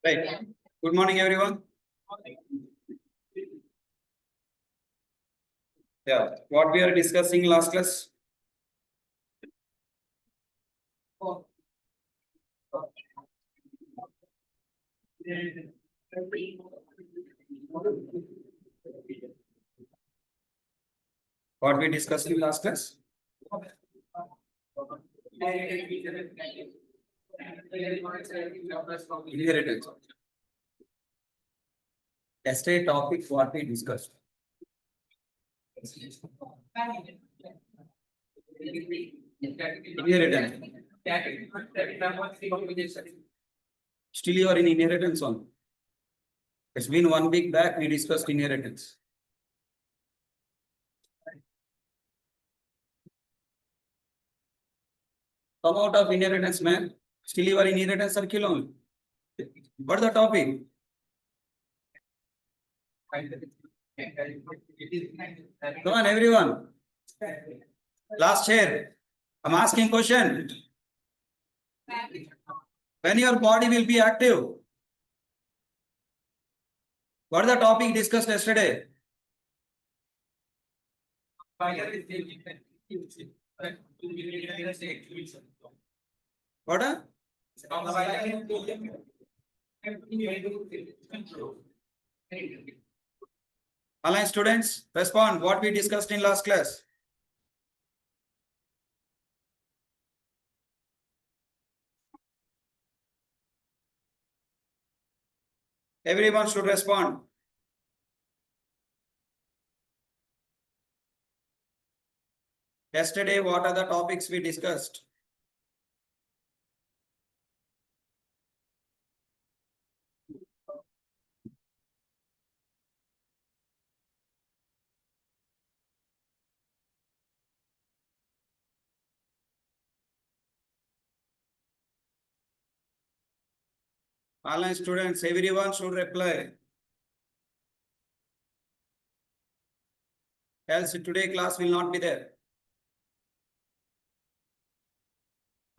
Right. Good morning, everyone. Yeah, what we are discussing last class? What we discussed in last class? Inheritance. Yesterday topic what we discussed. Inheritance. Still you are in inheritance on. It's been 1 week back we discussed inheritance. Come out of inheritance, man. Still you are in inheritance circle only. What's the topic? Come on, everyone. Last chair. I'm asking question. When your body will be active? What is the topic discussed yesterday? What? Online students, respond what we discussed in last class. Everyone should respond. Yesterday, what are the topics we discussed? Online students, everyone should reply. Else today class will not be there.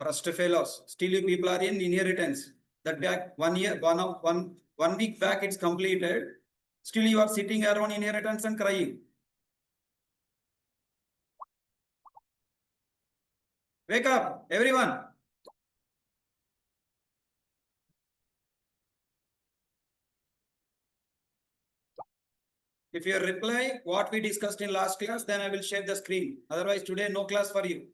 First fellows, still you people are in inheritance. That back 1 year, 1 week back it's completed. Still you are sitting around inheritance and crying. Wake up, everyone. If you reply what we discussed in last class, then I will share the screen. Otherwise, today no class for you.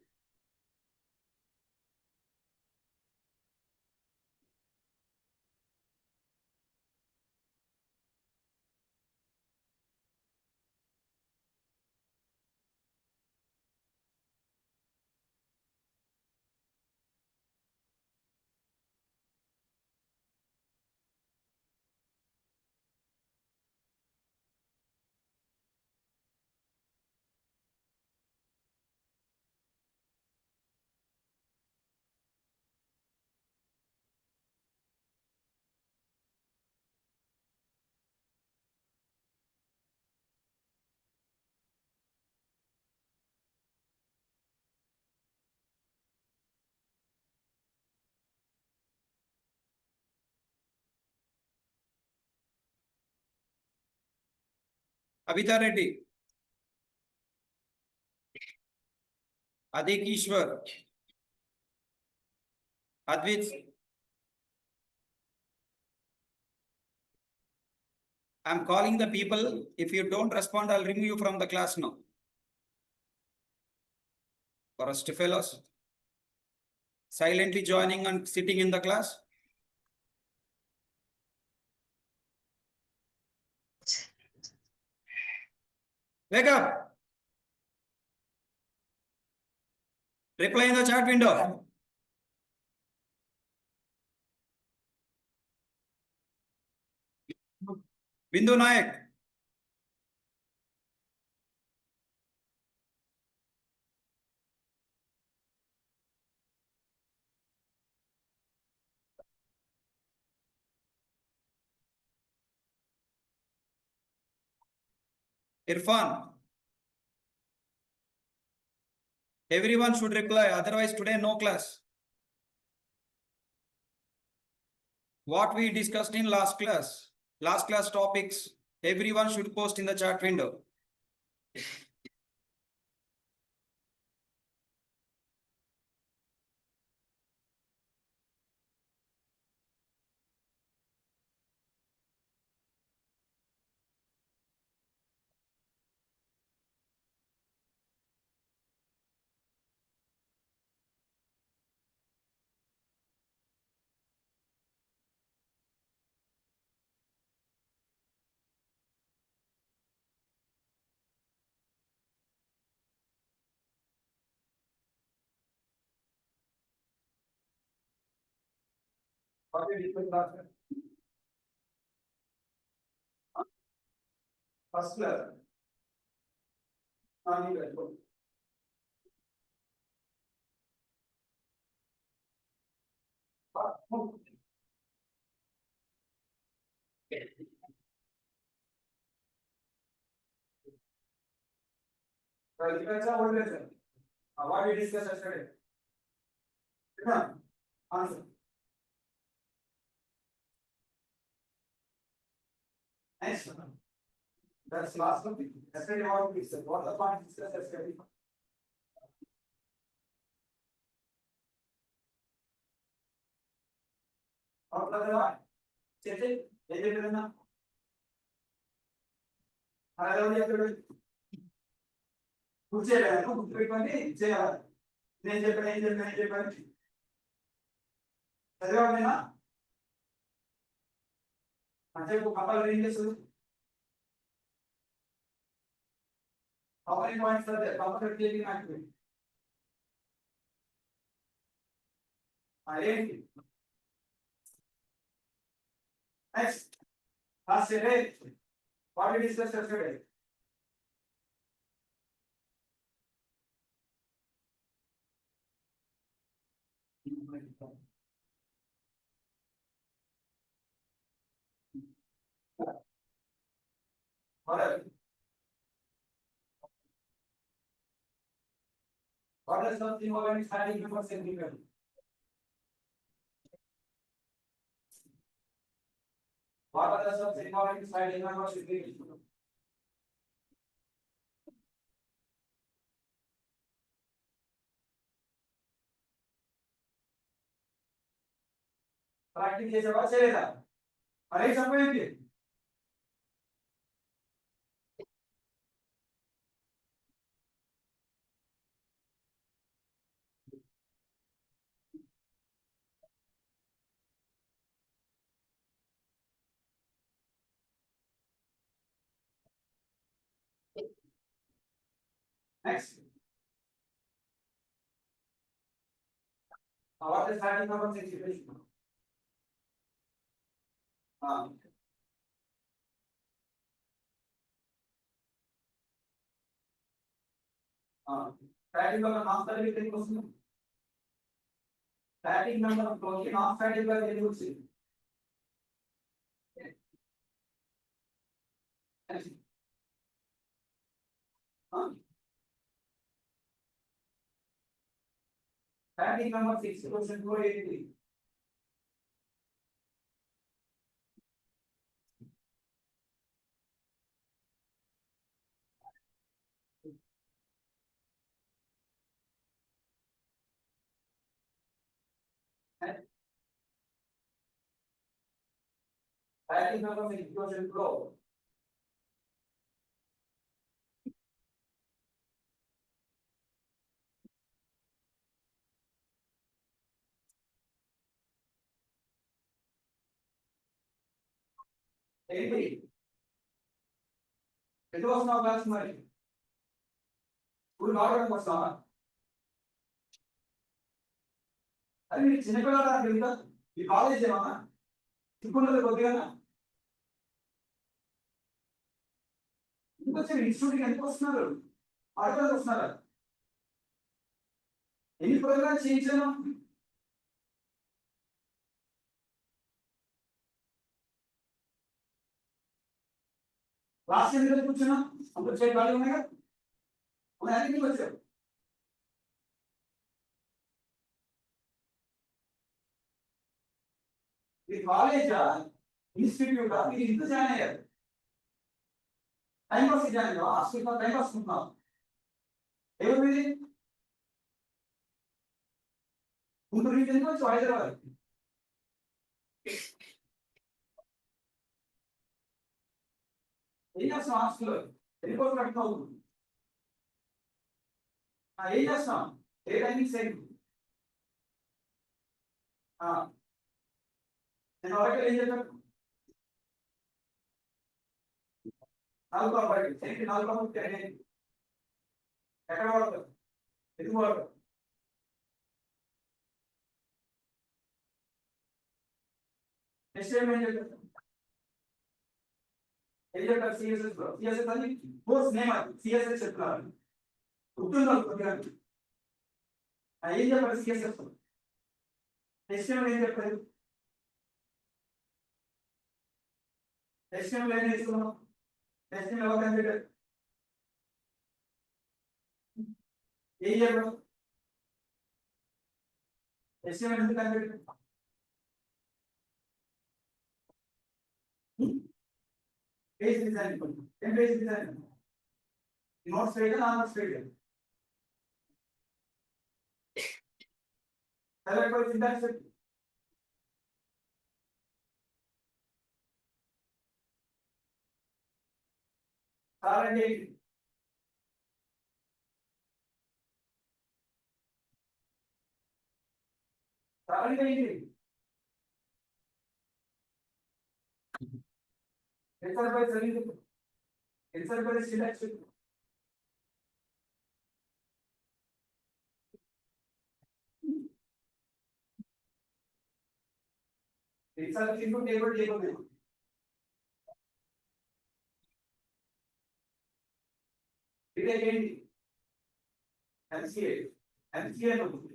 Abhita Reddy. Adik Ishwar. Advit. I'm calling the people. If you don't respond, I'll remove you from the class now. First fellows. Silently joining and sitting in the class. Wake up. Reply in the chat window. Bindu Nayak. Irfan. Everyone should reply. Otherwise, today no class. what we discussed in last class. Last class topics, everyone should post in the chat window. What we discussed last class? First class. What we discussed yesterday? Answer. Next. That's last one. Yesterday what we discussed. What the point discussed yesterday? What was the one? Check. కూర్చోలేదు గుర్తుపెట్టుకొని చేయాలి నేను చెప్పాను చదివానేనా చెప్పు compulsory ఏం చేస్తుంది compulsory points అదే compulsory clearing activity ఏంటి next last day what we discuss yesterday What is something about standing before centrifugal? What are the something about standing before centrifugal? Practice చేసేవా చేయలేదా అరే సంపేంటి next what is standing before centrifugal static number non static ఎందుకు వస్తుంది static number తోకి non static గా ఎందుకు వచ్చింది static number 6% కూడా ఏంటి static number 6% కూడా ఏంటి ఎందుకు వస్తున్నావు క్లాస్ మరి స్కూల్ రావడానికి వస్తావా అది మీరు చిన్నపిల్లలు వెళ్తా ఈ కాలేజ్ ఏమన్నా చిక్కున్నది కొద్దిగా ఎందుకు వచ్చారు ఇన్స్టిట్యూట్కి ఎందుకు వస్తున్నారు ఆడపిల్లలు వస్తున్నారా ఎన్ని ప్రోగ్రామ్స్ చేయించాను లాస్ట్ టైం ఎందుకు కూర్చున్నా అందరూ చేయి ఖాళీ ఉన్నాయిగా ఎందుకు వచ్చారు ఇది కాలేజా ఇన్స్టిట్యూటా ఇది ఇంత జాయిన్ అయ్యారు టైం పాస్ జాయిన్ అయ్యావా హాస్టల్ టైం పాస్ ఉంటున్నావు ఎవరు మీది గుంటూరు నుంచి వచ్చి హైదరాబాద్ ఏం చేస్తున్నావు హాస్టల్లో ఎన్ని కోట్లు కట్టుకోవు ఏం చేస్తున్నాం ఏ టైమింగ్స్ ఏంటి నేను ఒకటి ఏం చెప్పాను 4 బయట ఏంటి 4 ఎక్కడ వాడతారు ఎందుకు వాడతారు నెక్స్ట్ టైం ఏం చెప్పారు ఏం చెప్పారు సిఎస్ఎస్ లో సిఎస్ఎస్ అని కోర్స్ నేమ్ అది సిఎస్ఎస్ చెప్తున్నారు గుర్తుండాలి కొద్దిగా ఏం చెప్పారు సిఎస్ఎస్ నెక్స్ట్ టైం ఏం చెప్పారు నెక్స్ట్ టైం ఏం నేర్చుకున్నాం నెక్స్ట్ టైం ఎవరు కంప్యూటర్ ఏం చెప్పడం నెక్స్ట్ టైం ఎందుకు కంప్యూటర్ పేజ్ డిజైన్ ఏం page design note straight non straight select syntax సారండి సారండి ఏంటి ఎన్సర్ బై సరిగ్గా insert by syntax insert into table ఇది ఏంటి ఎంసీఏ ఎంసీఏ ఉంటుంది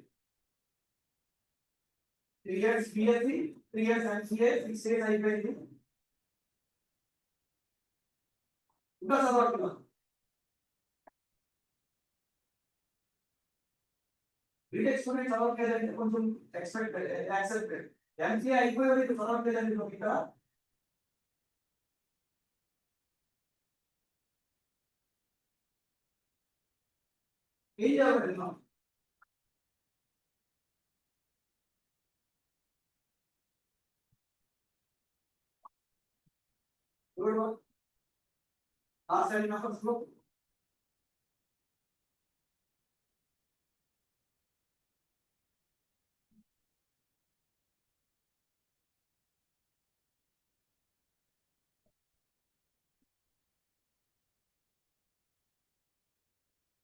3 years BSc 3 years MCA 6 years అయిపోయింది ఇంకా చదవట్లేదు బీటెక్ స్టూడెంట్ చదవట్లేదంటే కొంచెం యాక్సెప్టెడ్ ఎంసీఏ అయిపోయి చదవట్లేదండి ఇంకా ఏం చేయాలి side numbers flow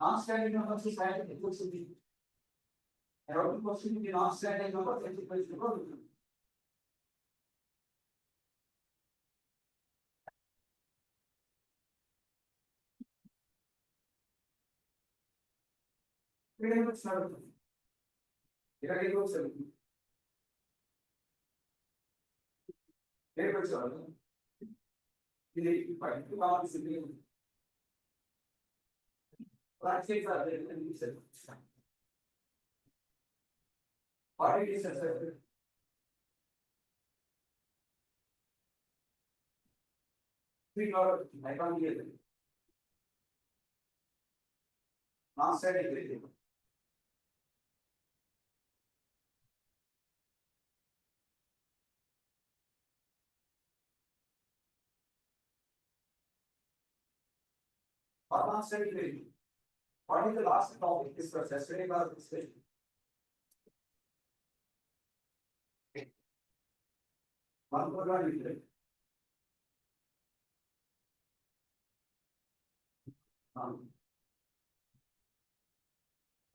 non-standing numbers is added equals to the around question the non-standing numbers and equals to the freedom of start ఇక్కడ equals to equals to ఇది పాయింట్ బాగా simple practice అది what it is accepted we got I can't get it non-standing everything or non-standing everything. What is the last topic discussed yesterday about this question? One program is there.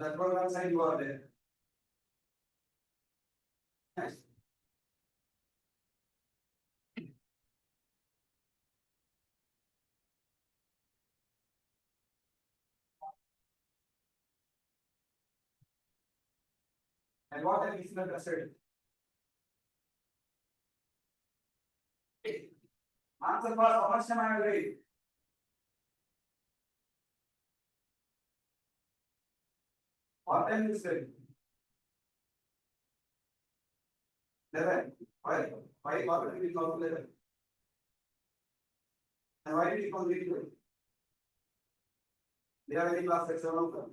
That program side you are there. Nice. And what are these numbers said? Answer for how much time I will read? What time is it? 11. 5. Why water will come level? And why did it come liquid? They are very class section of them.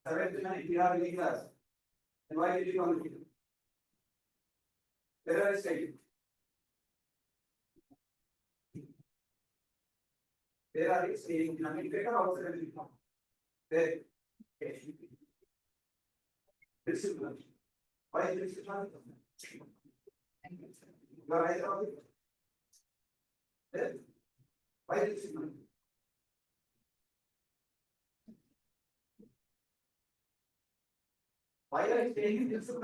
7th to 9th, we are in class. And why did it come liquid? Where are you staying? Where are you staying? I mean, better also than you come. Where? This is one. Why is this one? You are right about it. Where? Why is this one? Why are you staying in this one?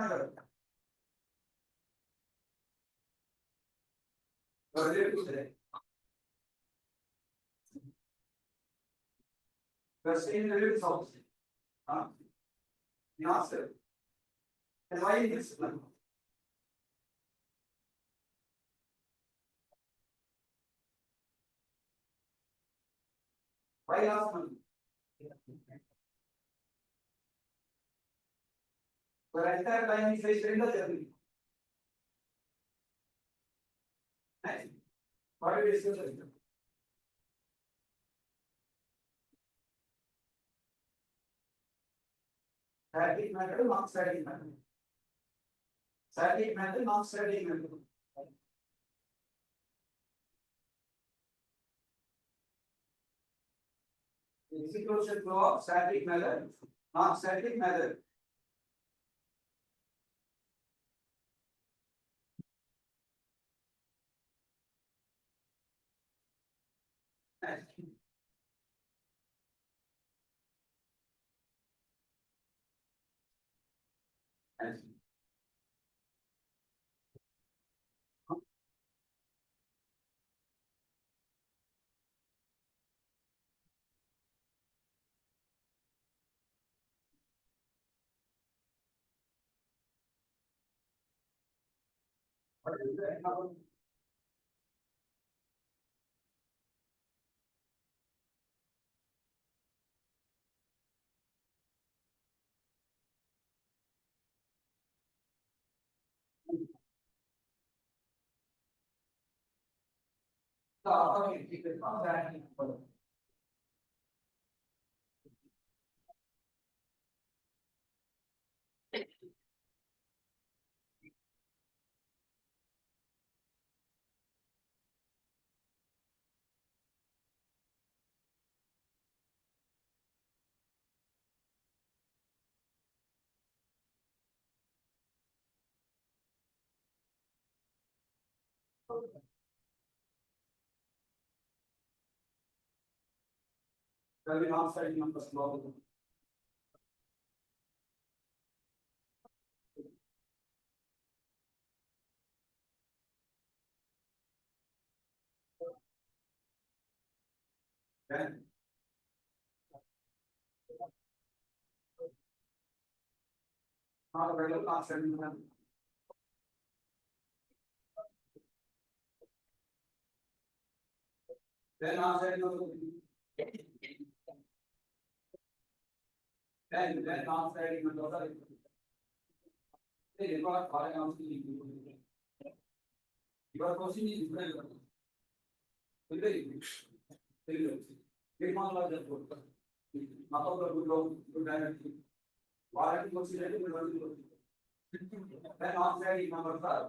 You are related to that. You are staying in the relative's house. Huh? You answer. And why in this one? Why last month? The entire time is wasted in the journey. Nice. What did you discuss? Static method, not static method. Static method, not static method. Execution flow of static method, not static method. Nice. Nice. What is that? Okay, keep it on that. Then not setting up the slow. Then. Not available, not setting them. Then not setting them. Then not setting them. They record calling out the your question is very good. Very good. Very good. Get one large effort. Not all the good directly. Warranty considered good. Then not setting number 5.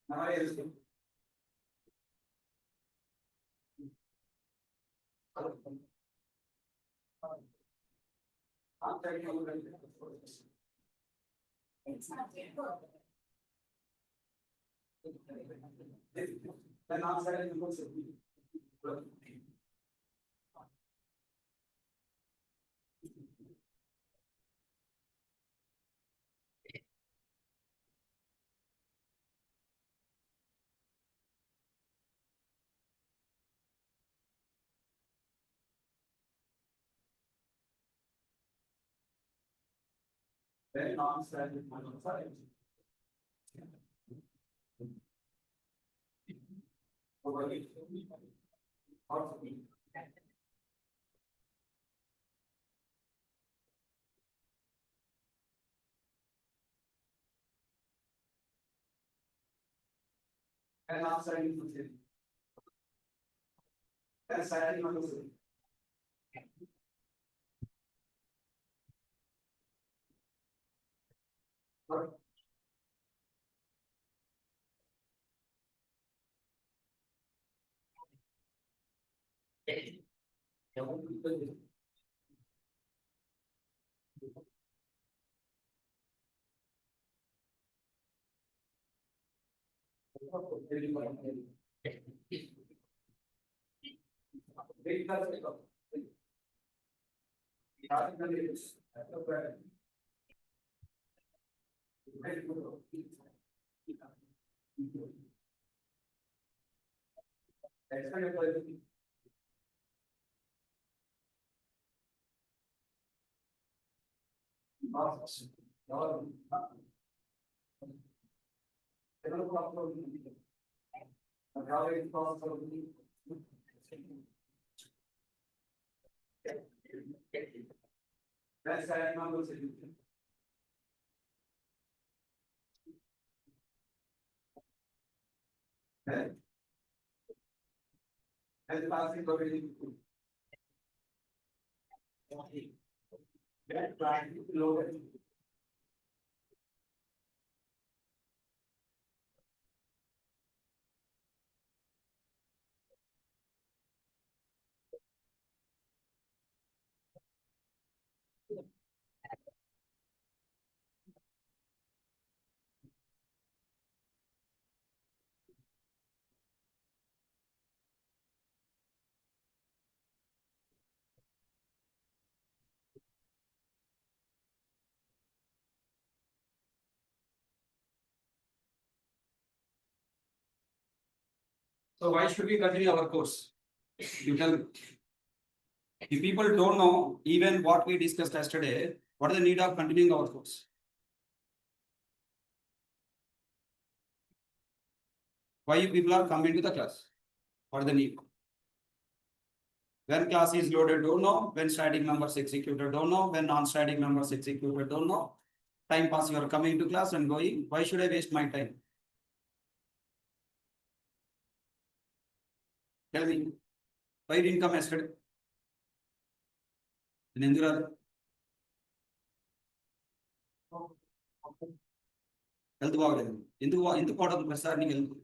Now I ask you. I'm telling you. It's not there. Then answer and then answer and and non-studying person. And studying person. That's and the passing already. That trying to lower. So why should we continue our course? You tell me. If people don't know even what we discussed yesterday, what is the need of continuing our course? Why you people are coming to the class? What is the need? When class is loaded, don't know. When static numbers executed, don't know. When non-static numbers executed, don't know. Time pass, you are coming to class and going. Why should I waste my time? Tell me. Why you didn't come yesterday? ఎందుకు రాదు? Health బాగలేదు. ఎందుకు పోవడం ప్రతిసారి నీకు health?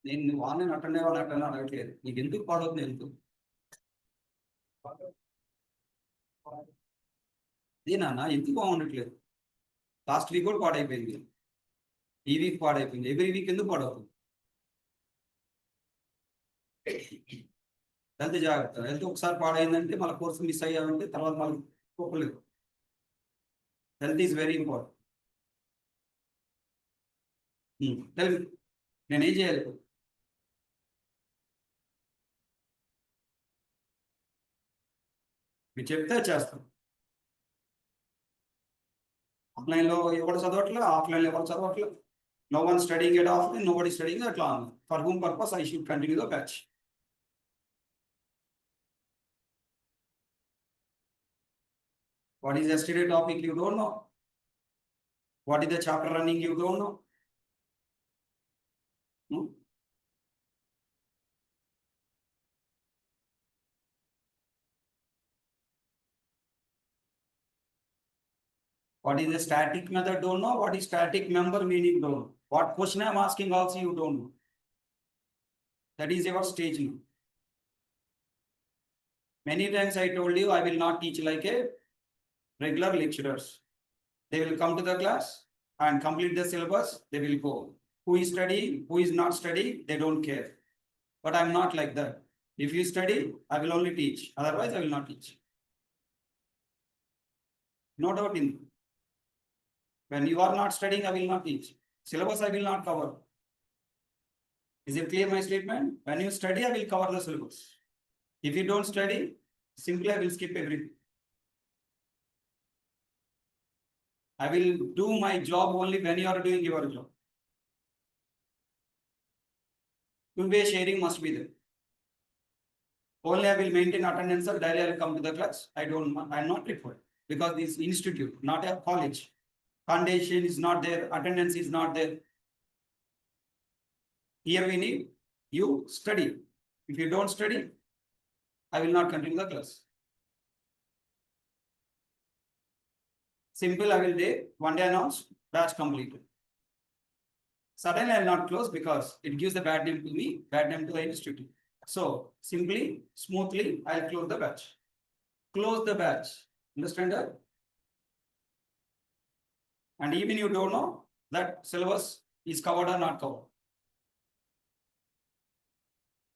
నేను నువ్వు online attend అవ్వాలి అడగట్లేదు. నీకు ఎందుకు పాడవుతుంది హెల్త్? నాన్న ఎందుకు బాగుండట్లేదు? లాస్ట్ వీక్ కూడా పాడైపోయింది. ఈ వీక్ పాడైపోయింది. ఎవ్రీ వీక్ ఎందుకు పాడవుతుంది? హెల్త్ జాగ్రత్త. హెల్త్ ఒకసారి పాడైందంటే మళ్ళీ కోర్సు మిస్ అయ్యామంటే తర్వాత మళ్ళీ ఒప్పులేదు. Health is very important. నేనేం చేయాలి? మీరు చెప్తే చేస్తాం. ఆన్లైన్లో ఎవరు చదవట్లే, ఆఫ్లైన్లో ఎవరు చదవట్లే. No one studying at offline, nobody studying at online. For whom purpose I should continue the batch? What is yesterday topic you don't know? What is the chapter running you don't know? What is the static method don't know? What is static member meaning don't know? What question I am asking also you don't know. That is your stage now. Many times I told you I will not teach like a regular lecturers. They will come to the class and complete the syllabus, they will go. Who is studying, who is not studying, they don't care. But I am not like that. If you study, I will only teach. Otherwise, I will not teach. No doubt in. When you are not studying, I will not teach. Syllabus I will not cover. Is it clear my statement? When you study, I will cover the syllabus. If you don't study, simply I will skip everything. I will do my job only when you are doing your job. Two-way sharing must be there. Only I will maintain attendance, daily I will come to the class. I am not required because this is institute, not a college. Foundation is not there, attendance is not there. Here we need you study. If you don't study, I will not continue the class. Simple, I will day, one day announce, batch completed. Suddenly I will not close because it gives the bad name to me, bad name to the institute. So simply, smoothly, I will close the batch. Close the batch. Understand that? And even you don't know that syllabus is covered or not covered.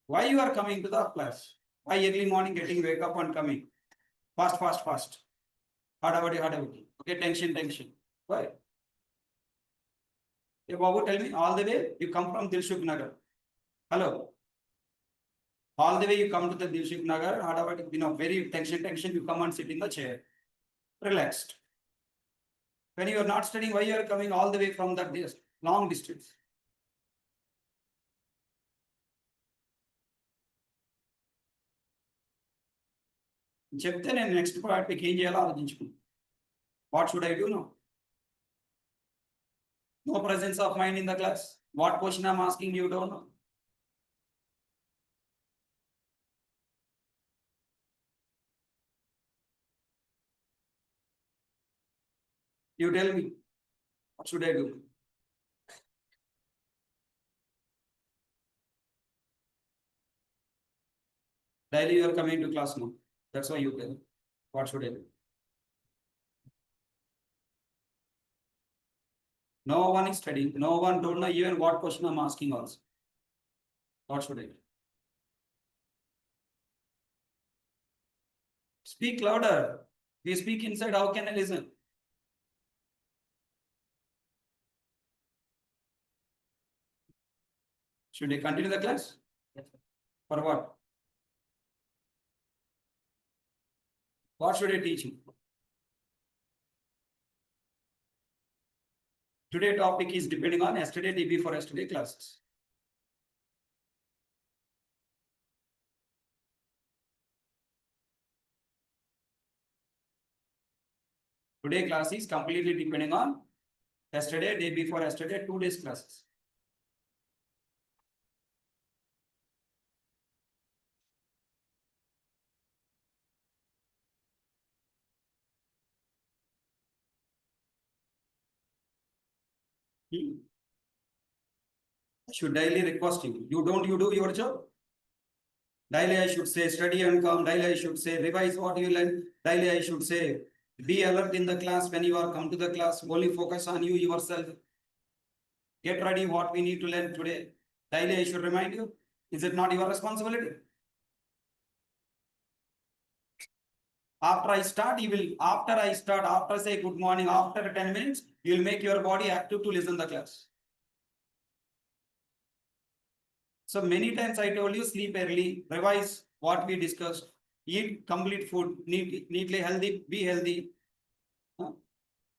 Why you are coming to the class? Why early morning getting wake up and coming? Fast, fast, fast. Hard about it, hard about it. Okay, tension, tension. Why? Hey, Babu, tell me, all the way you come from Dilshuk Nagar. Hello. All the way you come to the Dilshuk Nagar, hard about it, very tension, tension, you come and sit in the chair. Relaxed. When you are not studying, why you are coming all the way from that long distance? చెప్తే నేను next పార్ట్కి ఏం చేయాలో ఆలోచించుకున్నాను. What should I do no? No presence of mind in the class. What question I'm asking you don't know. You tell me, what should I do? Daily you are coming to class now. That's why you tell. What should I do? No one is studying. No one don't know even what question I'm asking also. What should I do? Speak louder. If you speak inside, how can I listen? Should I continue the class? Yes. For what? What should I teach you? Today topic is depending on yesterday DB for yesterday classes. Today class is completely depending on yesterday, day before yesterday, 2 days classes. I should daily request you. You do your job. Daily I should say study and come. Daily I should say revise what you learn. Daily I should say be alert in the class when you are come to the class. Only focus on you yourself. Get ready what we need to learn today. Daily I should remind you. Is it not your responsibility? After I start, after say good morning, after 10 minutes, you will make your body active to listen the class. So many times I told you sleep early, revise what we discussed, eat complete food, neatly healthy, be healthy.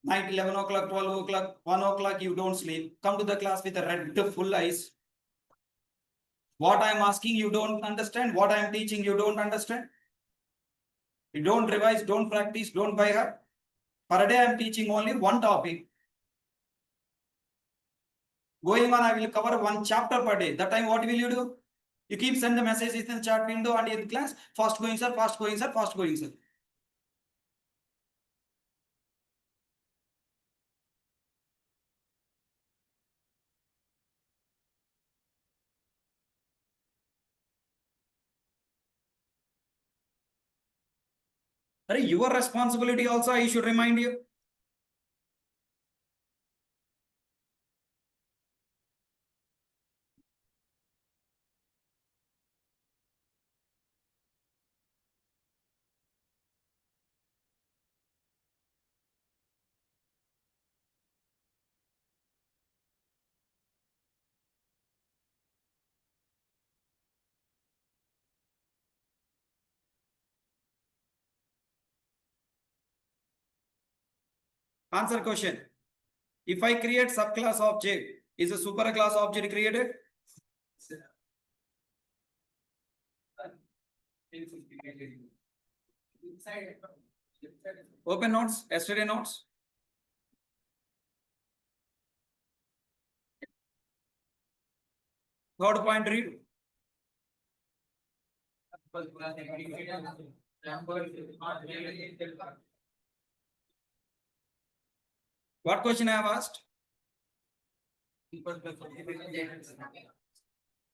Night 11 o'clock, 12 o'clock, 1 o'clock, you don't sleep. Come to the class with a red full eyes. What I am asking, you don't understand. What I am teaching, you don't understand. You don't revise, don't practice, don't buy her. Per day, I am teaching only one topic. Going on, I will cover one chapter per day. That time, what will you do? You keep send the messages in the chat window and in class. Fast going, sir, fast going, sir, fast going, sir. Your responsibility also, I should remind you. Answer question. If I create subclass object, is a superclass object created? Open notes, yesterday notes. Third point, read. What question I have asked?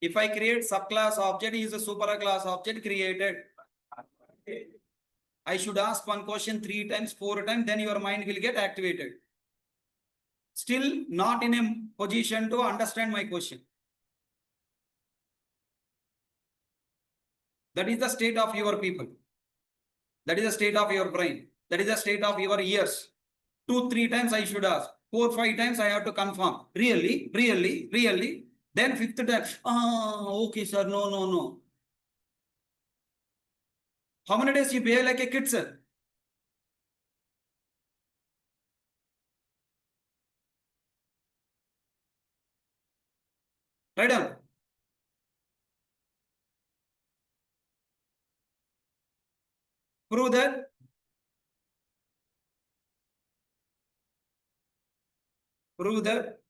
If I create subclass object is a superclass object created. I should ask one question 3 times, 4 times, then your mind will get activated. Still not in a position to understand my question. That is the state of your people. That is the state of your brain. That is the state of your ears. 2, 3 times I should ask. 4, 5 times I have to confirm. Really, really, really. Then 5th time, okay, sir. No. How many days you behave like a kid, sir? Write down. Prove that. Prove that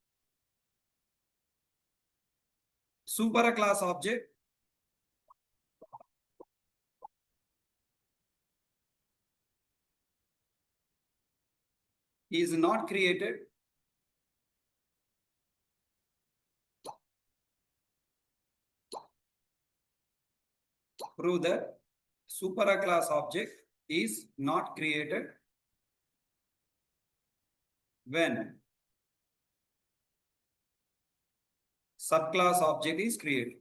superclass object is not created prove that superclass object is not created when subclass object is created.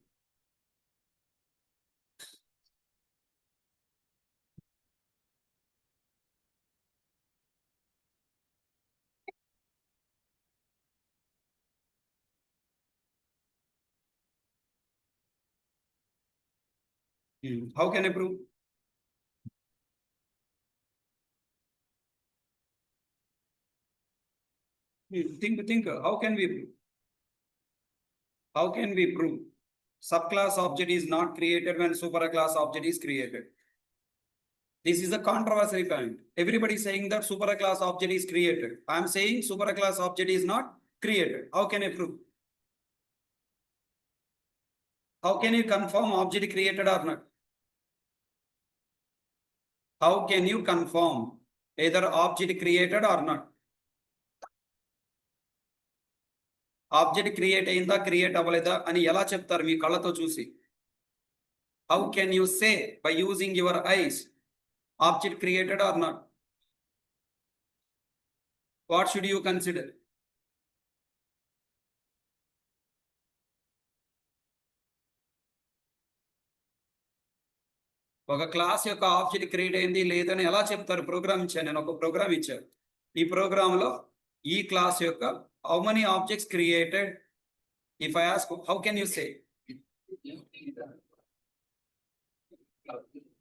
How can I prove? Think. How can we prove? How can we prove subclass object is not created when superclass object is created? This is a controversial point. Everybody is saying that superclass object is created. I am saying superclass object is not created. How can I prove? How can you confirm object created or not? How can you confirm either object created or not? Object create in the create avaleda ani ela cheptaru mee kallato chusi. How can you say by using your eyes object created or not? What should you consider? ఒక class యొక్క object create అయింది లేదని ఎలా చెప్తారు? Programme ఇచ్చాను, నేను ఒక programme ఇచ్చాను. ఈ ప్రోగ్రామ్ లో ఈ క్లాస్ యొక్క how many objects created? If I ask how can you say?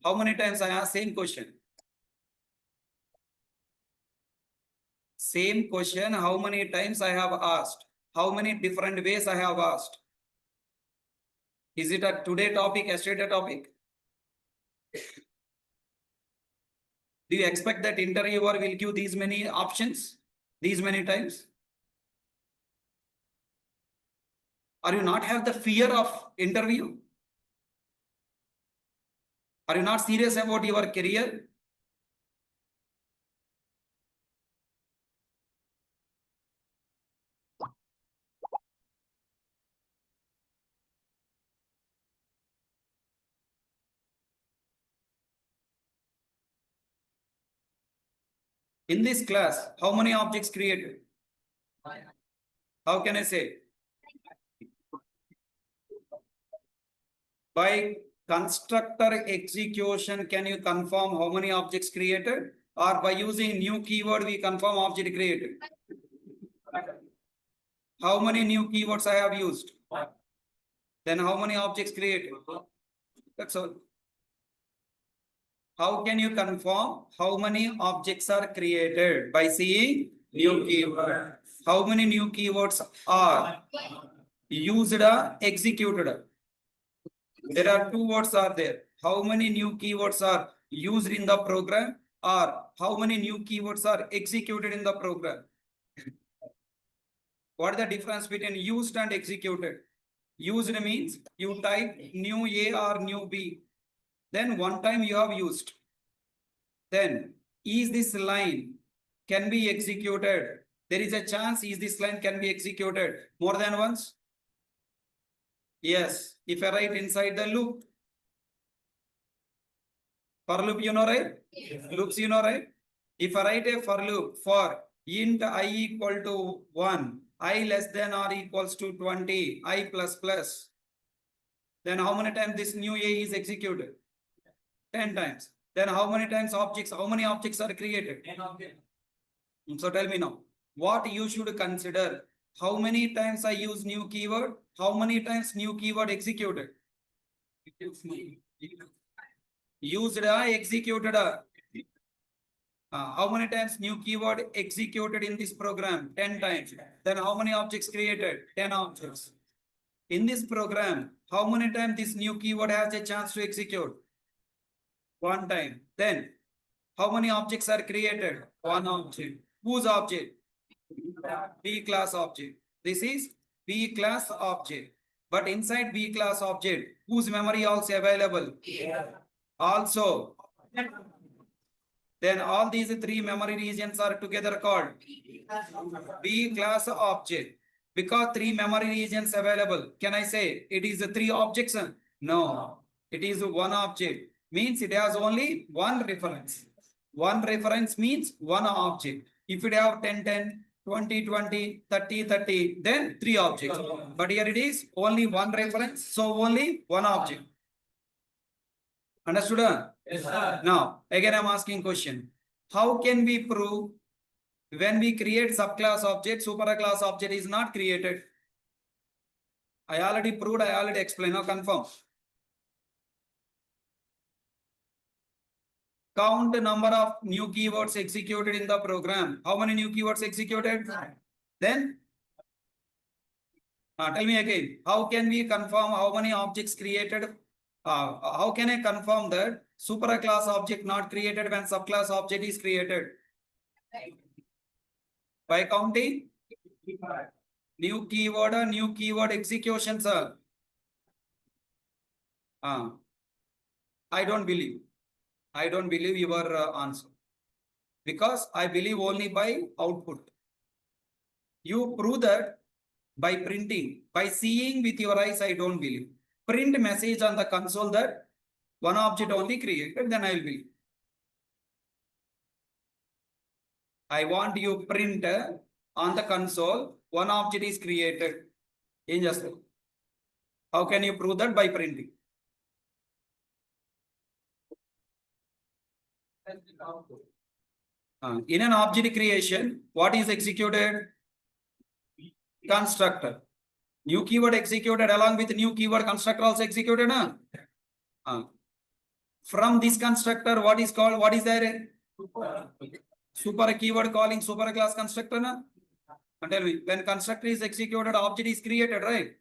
How many times I ask same question? Same question, how many times I have asked? How many different ways I have asked? Is it a today topic, yesterday topic? Do you expect that interviewer will give these many options, these many times? Are you not have the fear of interview? Are you not serious about your career? In this class, how many objects created? How can I say? By constructor execution, can you confirm how many objects created? Or by using new keyword, we confirm object created? How many new keywords I have used? Then how many objects created? That's all. How can you confirm how many objects are created? By seeing new keyword. How many new keywords are used or executed? There are 2 words are there. How many new keywords are used in the program, or how many new keywords are executed in the program? What is the difference between used and executed? Used means you type new A or new B. Then one time you have used. Then is this line can be executed? There is a chance is this line can be executed more than once? Yes, if I write inside the loop. For loop you know, right? Loops you know, right? If I write a for loop for int I equal to 1, I less than or equals to 20, I plus plus, then how many times this new A is executed? 10 times. Then how many objects are created? So tell me now, what you should consider? How many times I use new keyword? How many times new keyword executed? Used executed. How many times new keyword executed in this program? 10 times. Then how many objects created? 10 objects. In this program, how many times this new keyword has a chance to execute? One time. Then how many objects are created? One object. Whose object? B class object. This is B class object. But inside B class object, whose memory also available? Also. Then all these three memory regions are together called B class object. Because three memory regions available, can I say it is three objects? No, it is one object. Means it has only one reference. One reference means one object. If it have 10, 10, 20, 20, 30, 30, then three objects. But here it is only one reference, so only one object. Understood? Yes, sir. Now, again I'm asking question. How can we prove when we create subclass object, superclass object is not created? I already proved, I already explained. Now confirm. Count the number of new keywords executed in the program. How many new keywords executed? Then tell me again. How can we confirm how many objects created? How can I confirm that superclass object not created when subclass object is created? By counting new keyword or new keyword execution, sir. I don't believe. I don't believe your answer. Because I believe only by output. You prove that by printing. By seeing with your eyes, I don't believe. Print message on the console that one object only created, then I will believe. I want you print on the console, one object is created. How can you prove that? By printing. In an object creation, what is executed? Constructor. New keyword executed along with new keyword constructor also executed. From this constructor, what is called? What is there? Super keyword calling super class constructor. And tell me, when constructor is executed, object is created, right?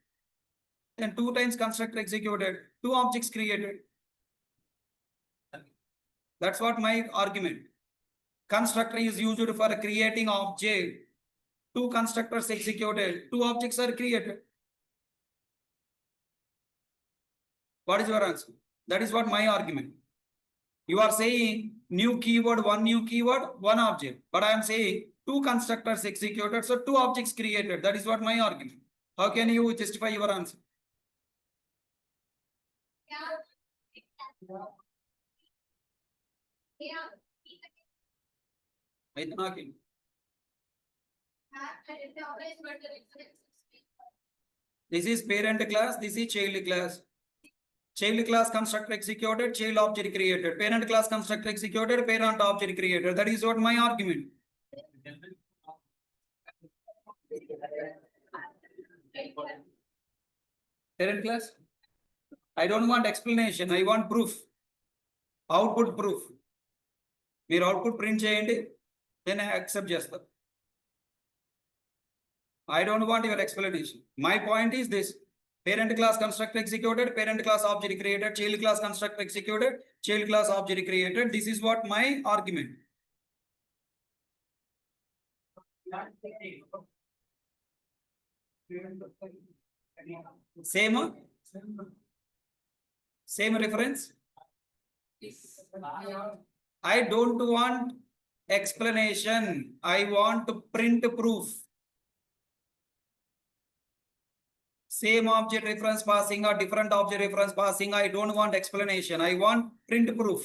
Then two times constructor executed, two objects created. That's what my argument. Constructor is used for creating object. Two constructors executed, two objects are created. What is your answer? That is what my argument. You are saying new keyword, one object. But I am saying two constructors executed, so two objects created. That is what my argument. How can you justify your answer? This is parent class, this is child class. Child class constructor executed, child object created. Parent class constructor executed, parent object created. That is what my argument. Parent class? I don't want explanation, I want proof. Output proof. Meer output print cheyandi, then I accept chesta. I don't want your explanation. My point is this. Parent class constructor executed, parent class object created, child class constructor executed, child class object created. This is what my argument. Same, same reference. I don't want explanation. I want print proof. Same object reference passing or different object reference passing. I don't want explanation. I want print proof.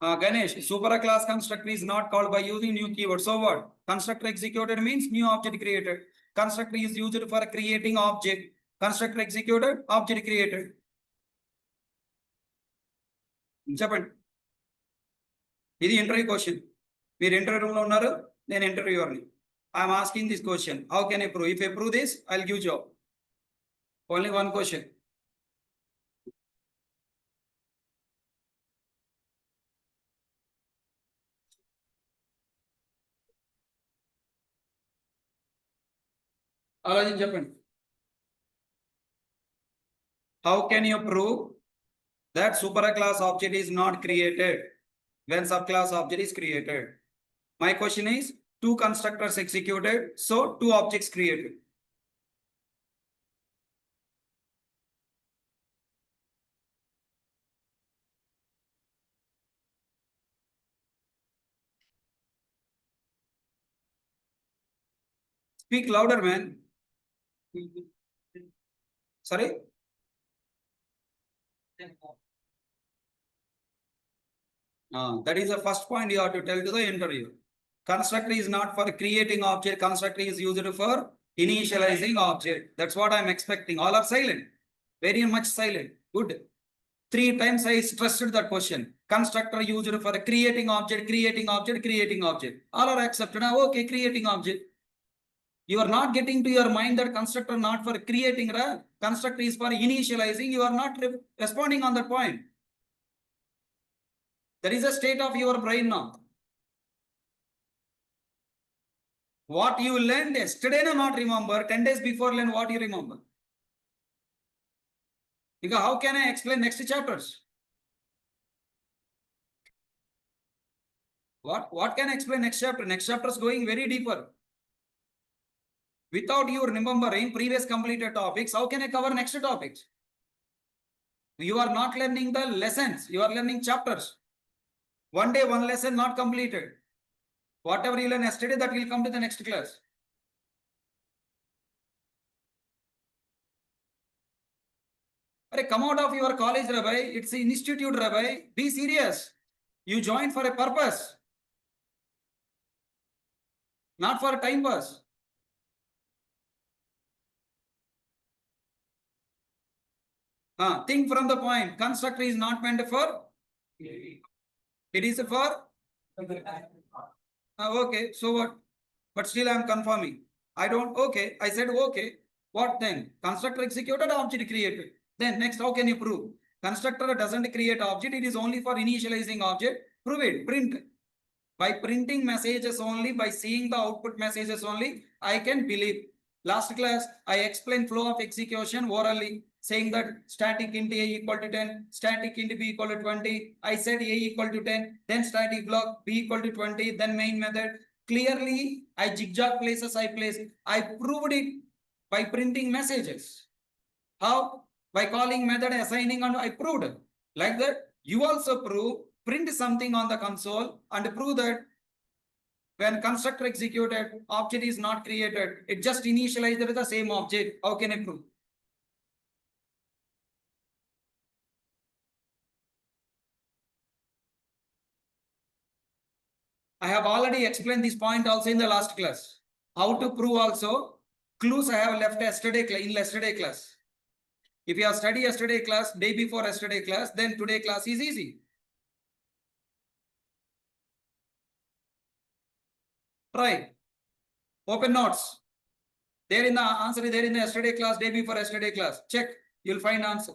Ganesh, super class constructor is not called by using new keyword. So what? Constructor executed means new object created. Constructor is used for creating object. Constructor executed, object created. చెప్పండి, ఇది interview question. మీరు interview room లో ఉన్నారు, నేను ఇంటర్వ్యూవర్ని. I'm asking this question. How can I prove? If I prove this, I will give job. Only one question. ఆలోచించి చెప్పండి. How can you prove that superclass object is not created when subclass object is created? My question is, two constructors executed, so two objects created. Speak louder, man. Sorry? That is the first point you have to tell to the interview. Constructor is not for creating object. Constructor is used for initializing object. That's what I'm expecting. All are silent. Very much silent. Good. 3 times I stressed that question. Constructor used for creating object, creating object, creating object. All are accepted. Now, okay, creating object. You are not getting to your mind that constructor not for creating, constructor is for initializing. You are not responding on that point. That is the state of your brain now. What you learned yesterday, not remember. 10 days before learn what you remember. Because how can I explain next chapters? What can I explain next chapter? Next chapter is going very deeper. Without you remembering previous completed topics, how can I cover next topics? You are not learning the lessons. You are learning chapters. One day, one lesson not completed. Whatever you learn yesterday, that will come to the next class. Come out of your college, Rabbi. It's an institute, Rabbi. Be serious. You join for a purpose, not for a time pass. Think from the point. Constructor is not meant for. It is for. Okay, so what? But still I am confirming. I don't. Okay, I said okay. What then? Constructor executed, object created. Then next, how can you prove? Constructor doesn't create object. It is only for initializing object. Prove it. Print. By printing messages only, by seeing the output messages only, I can believe. Last class, I explained flow of execution orally, saying that static int A equal to 10, static int B equal to 20. I said A equal to 10, then static block B equal to 20, then main method. Clearly, I zigzag places I place. I proved it by printing messages. How? By calling method, assigning, and I proved it. Like that, you also prove, print something on the console and prove that when constructor executed, object is not created. It just initialized with the same object. How can I prove? I have already explained this point also in the last class. How to prove also. Clues I have left yesterday in yesterday class. If you have studied yesterday class, day before yesterday class, then today class is easy. Try. Open notes. There in the answer is there in the yesterday class, day before yesterday class. Check. You'll find answer.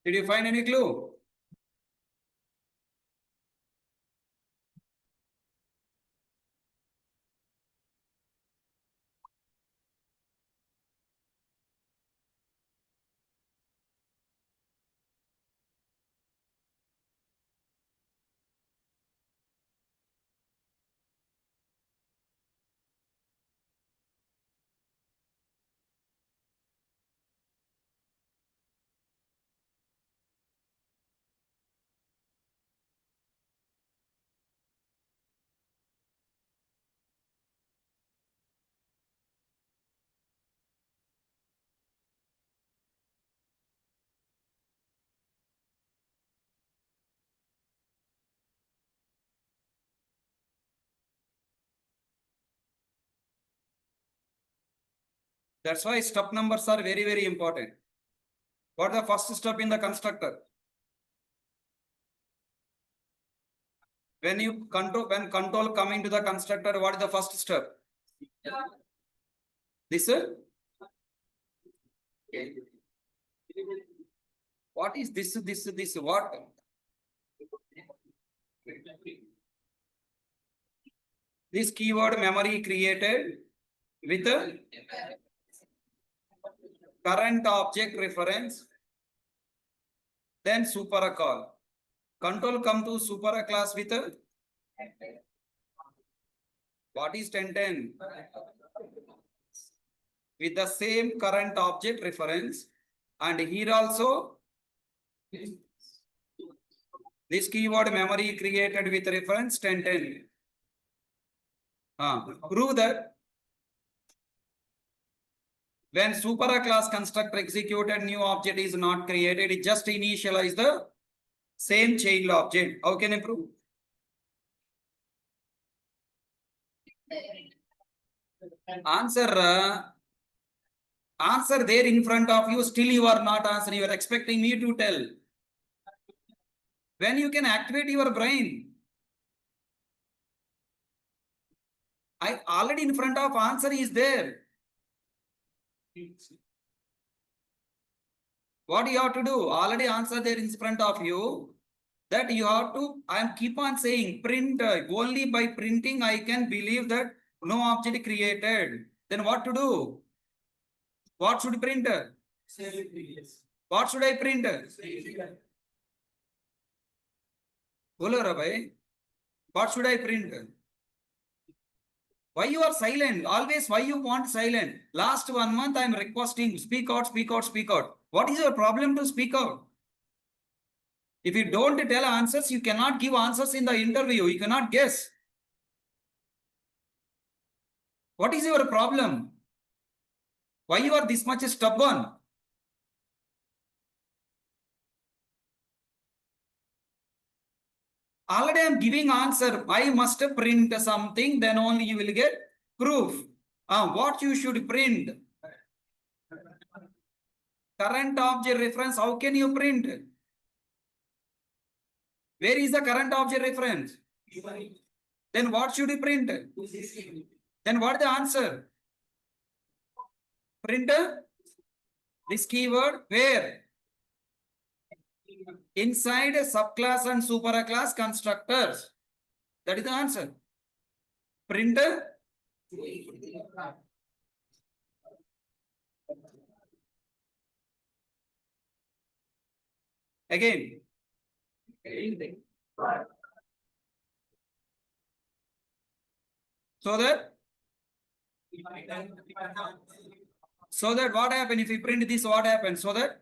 Did you find any clue? That's why step numbers are very, very important. What is the first step in the constructor? When control come into the constructor, what is the first step? This what is this what? This keyword memory created with a current object reference, then super call. Control come to super class with a what is 1010? With the same current object reference, and here also this keyword memory created with reference 1010. Prove that when super class constructor executed, new object is not created, it just initialize the same child object. How can I prove? Answer there in front of you, still you are not answering, you are expecting me to tell. When you can activate your brain? I already in front of answer is there. What you have to do? Already answer there in front of you. That you have to, I am keep on saying, print, only by printing I can believe that no object created. Then what to do? What should print? What should I print? Bolo Rabai, what should I print? Why you are silent? Always why you want silent? Last 1 month I am requesting, speak out, speak out, speak out. What is your problem to speak out? If you don't tell answers, you cannot give answers in the interview. You cannot guess. What is your problem? Why you are this much stubborn? Already I am giving answer. I must print something, then only you will get proof. What you should print? Current object reference, how can you print? Where is the current object reference? Then what should you print? Then what the answer? Print this keyword where? Inside a subclass and superclass constructors. That is the answer. Print again. So that what happens if we print this, what happens? So that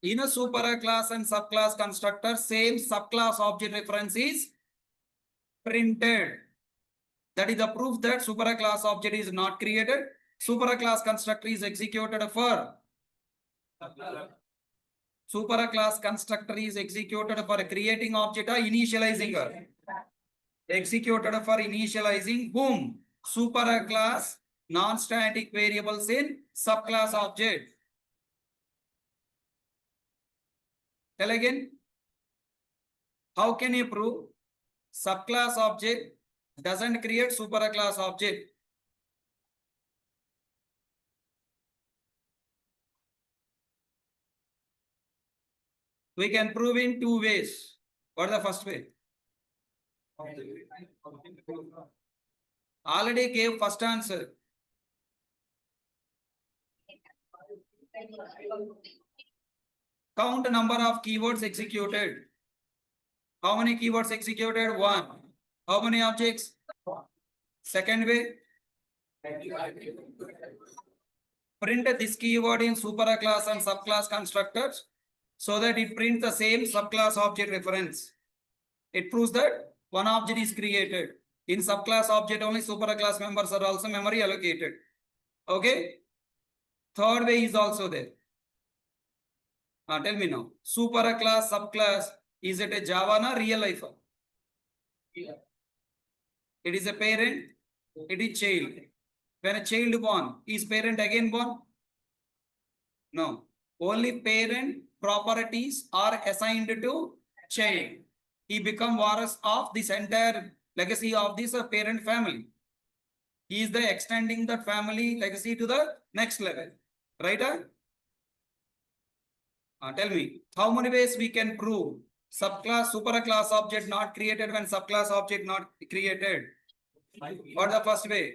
in a superclass and subclass constructor, same subclass object reference is printed. That is the proof that superclass object is not created. Superclass constructor is executed for superclass constructor is executed for creating object or initializing her. Executed for initializing whom? Superclass non-static variables in subclass object. Tell again. How can you prove subclass object doesn't create superclass object? We can prove in two ways. What is the first way? Already gave first answer. Count number of keywords executed. How many keywords executed? One. How many objects? Second way. Print this keyword in superclass and subclass constructors so that it prints the same subclass object reference. It proves that one object is created. In subclass object only superclass members are also memory allocated. Okay. Third way is also there. Tell me now. Superclass, subclass, is it a Java or real life? It is a parent, it is child. When a child born, is parent again born? No. Only parent properties are assigned to child. He become waris of this entire legacy of this parent family. He is the extending the family legacy to the next level. Right? Tell me, how many ways we can prove subclass, superclass object not created when subclass object not created? What the first way?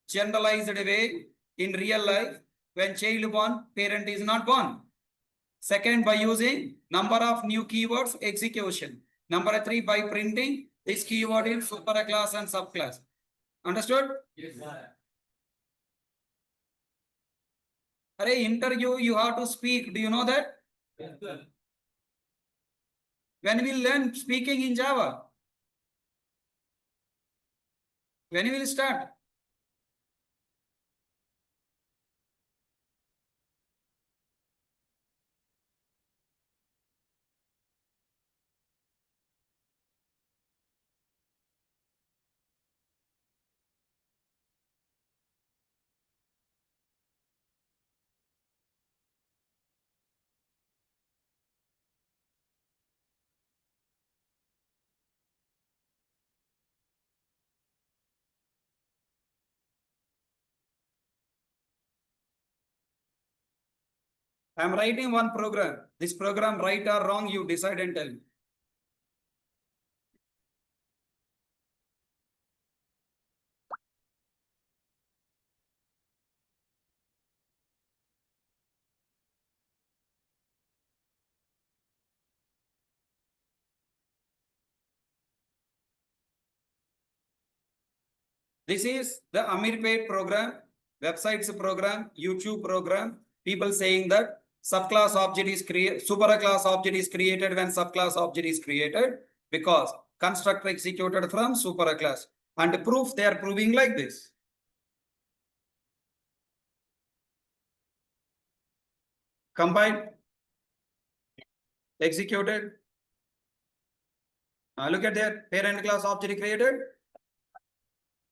Generalized way in real life, when child born, parent is not born. Second, by using number of new keywords execution. Number three, by printing this keyword in superclass and subclass. Understood? Yes, sir. Array, interview, you have to speak. Do you know that? Yes, sir. When we learn speaking in Java? When you will start? I am writing one program. This program, right or wrong, you decide and tell me. This is the Amirpet program, websites program, YouTube program. People saying that subclass object is created, superclass object is created when subclass object is created because constructor executed from superclass. And proof they are proving like this. Combined, executed. Look at their parent class object created.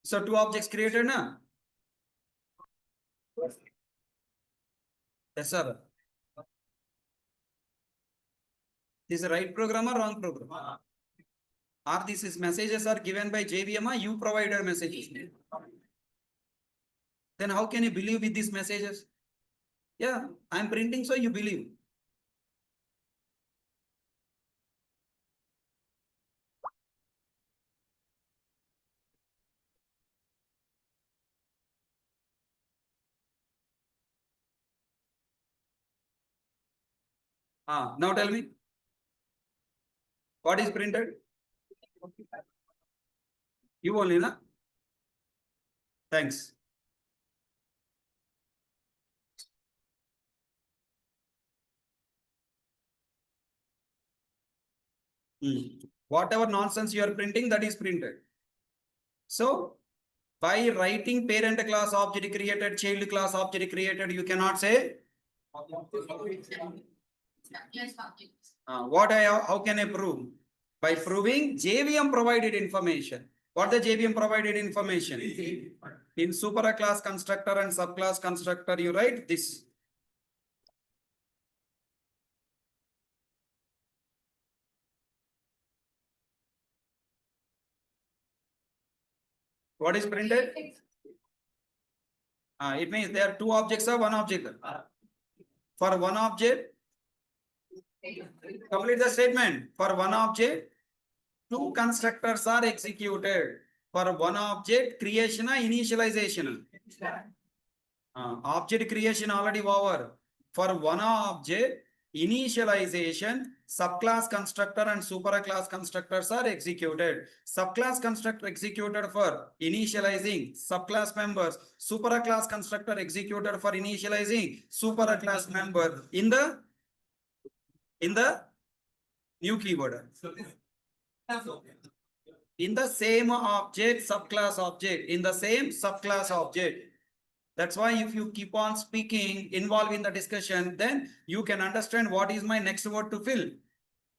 So two objects created now. Yes, sir. This is the right program or wrong program? Or these messages are given by JVM or you provided messages? Then how can you believe with these messages? Yeah, I'm printing so you believe. Now tell me. What is printed? You only, na? Thanks. Whatever nonsense you are printing, that is printed. So, by writing parent class object created, child class object created, you cannot say. How can I prove? By proving JVM provided information. What the JVM provided information? In superclass constructor and subclass constructor, you write this. What is printed? It means there are two objects or one object. For one object, complete the statement. For one object, two constructors are executed. For one object, creation or initialization. Object creation already over. For one object, initialization, subclass constructor and superclass constructors are executed. Subclass constructor executed for initializing subclass members. Superclass constructor executed for initializing superclass member in the new keyword. In the same object, subclass object, in the same subclass object. That's why if you keep on speaking, involved in the discussion, then you can understand what is my next word to fill.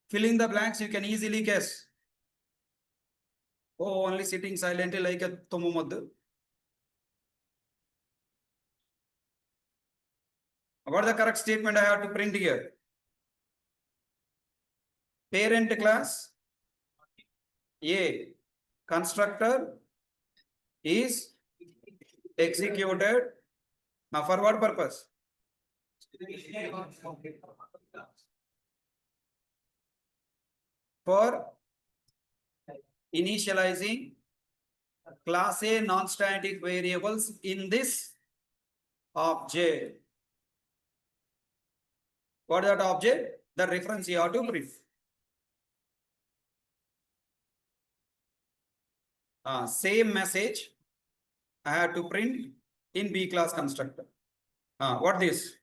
Filling the blanks, you can easily guess. Oh, only sitting silently like a Tomumad. What is the correct statement I have to print here? Parent class A constructor is executed. Now for what purpose? For initializing class A non-static variables in this object. What is that object? The reference you have to print. Same message I have to print in B class constructor. What this?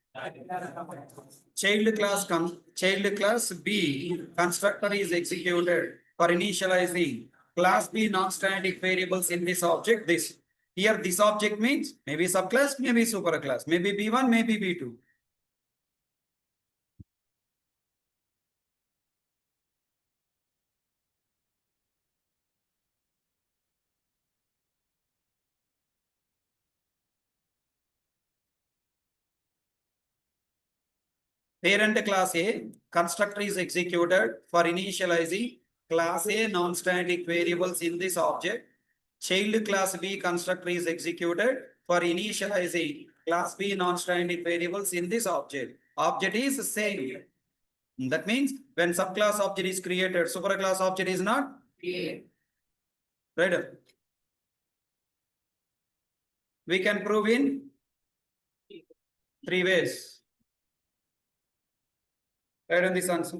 Child class B constructor is executed for initializing class B non-static variables in this object. This here, this object means maybe subclass, maybe superclass, maybe B1, maybe B2. Parent class A constructor is executed for initializing class A non-static variables in this object. Child class B constructor is executed for initializing class B non-static variables in this object. Object is same. That means when subclass object is created, superclass object is not created. Right? We can prove in 3 ways. Write on this answer.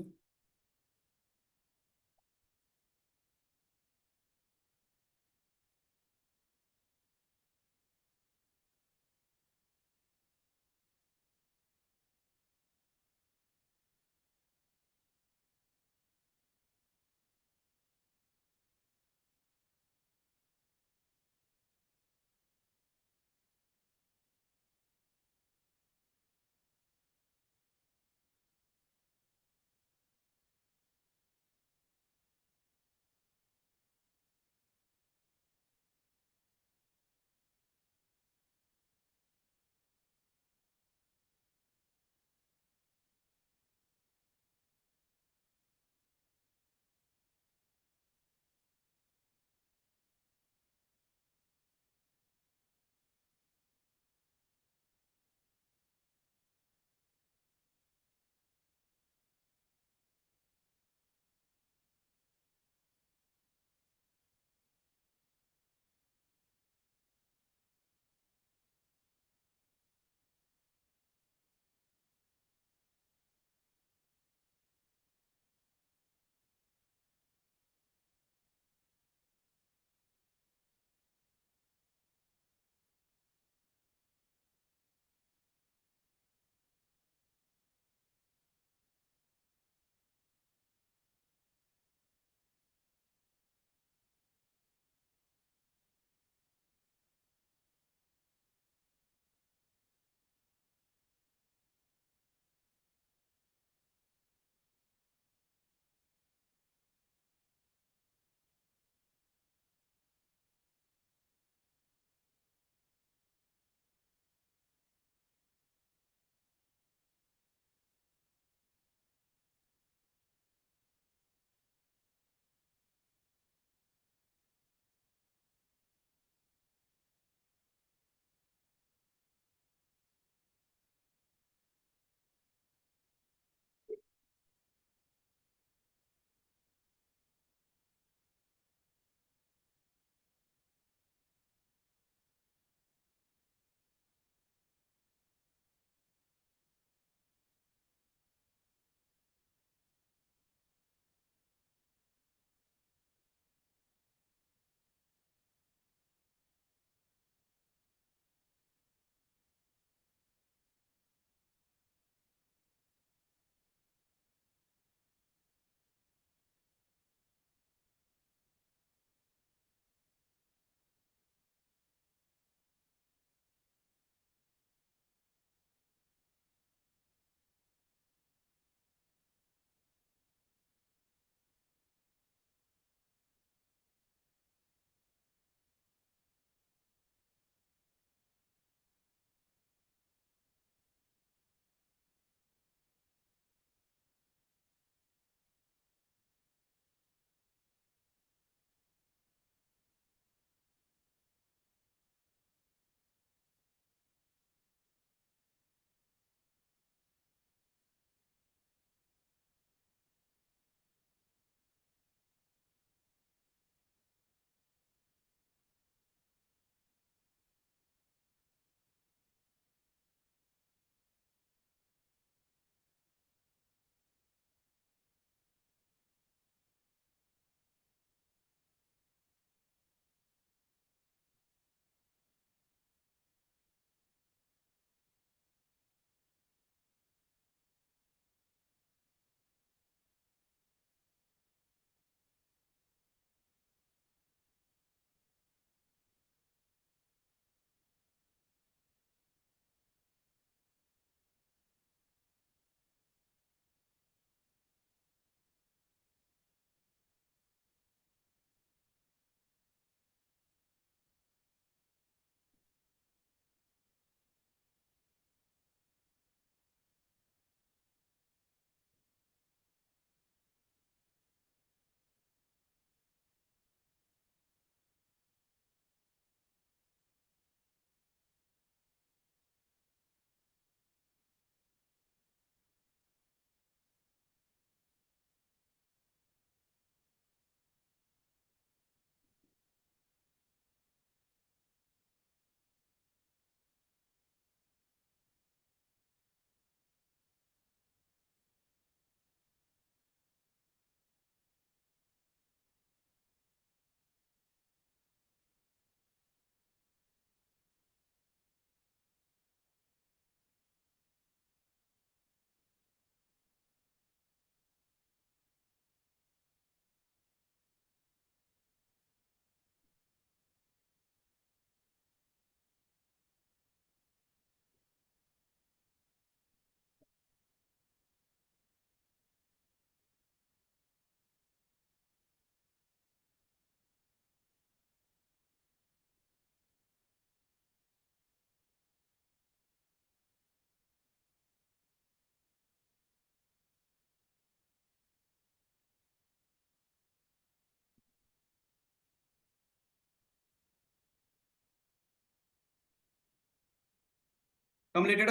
Completed?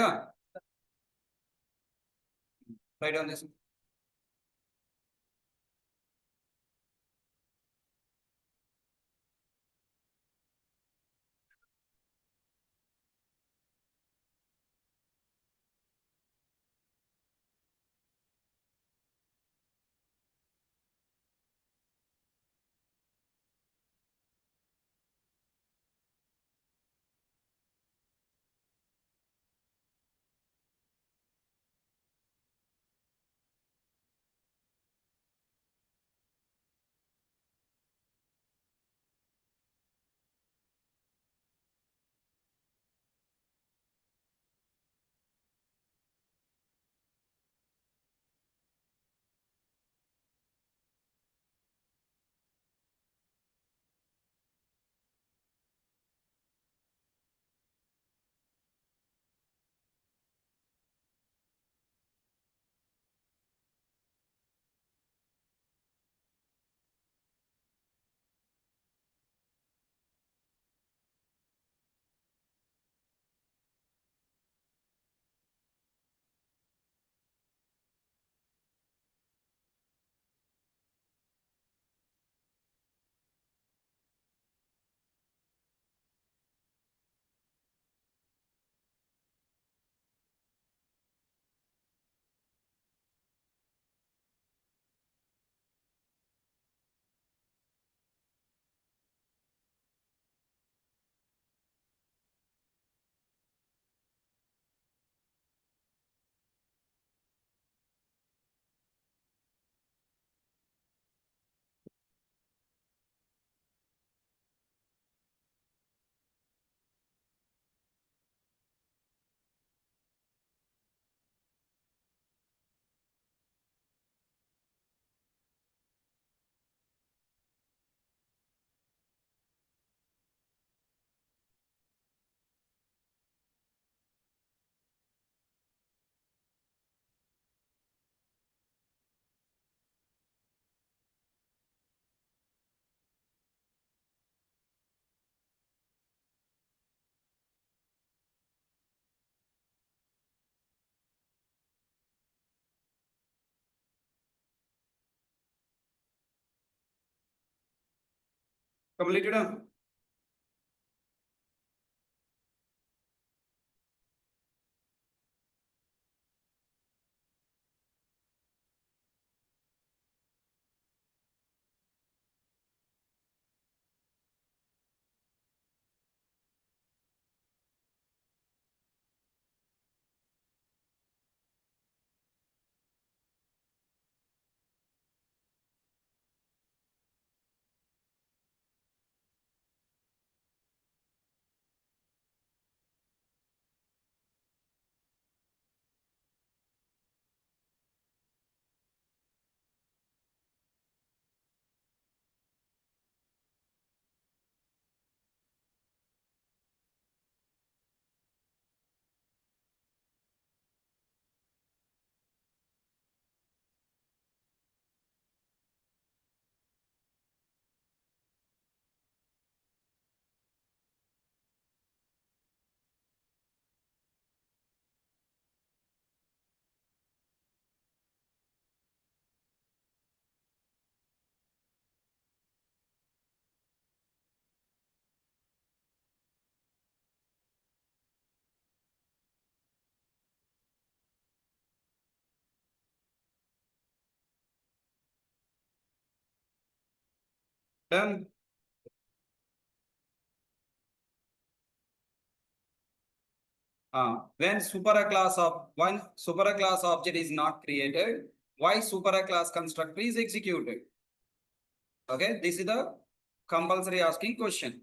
Write down this. Completed? Done. When one superclass object is not created, why superclass constructor is executed? Okay, this is the compulsory asking question.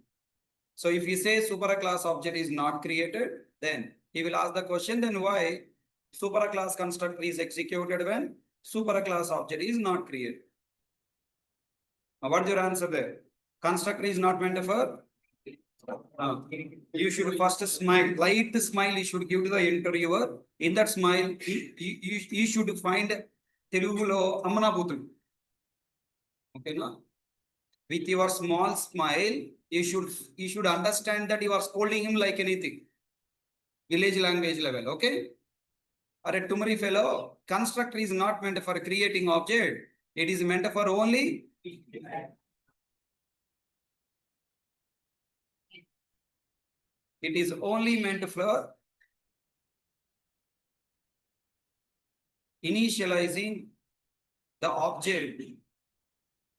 So if you say superclass object is not created, then he will ask the question, then why superclass constructor is executed when superclass object is not created? What's your answer there? Constructor is not meant for. You should first smile, light smile you should give to the interviewer. In that smile, you should find Telugulo Amana Bhutudu. Okay, no? With your small smile, you should understand that you are scolding him like anything. village language level, okay? Or a tumori fellow, constructor is not meant for creating object. It is meant for only it is only meant for initializing the object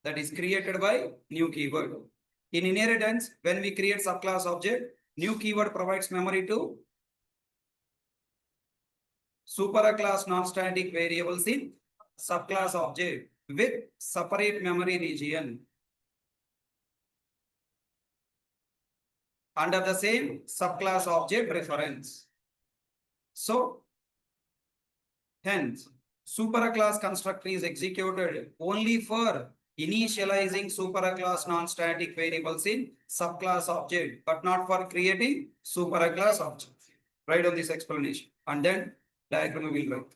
that is created by new keyword. In inheritance, when we create subclass object, new keyword provides memory to superclass non-static variables in subclass object with separate memory region under the same subclass object reference. So, hence, superclass constructor is executed only for initializing superclass non-static variables in subclass object, but not for creating superclass object. Write on this explanation and then diagram will write.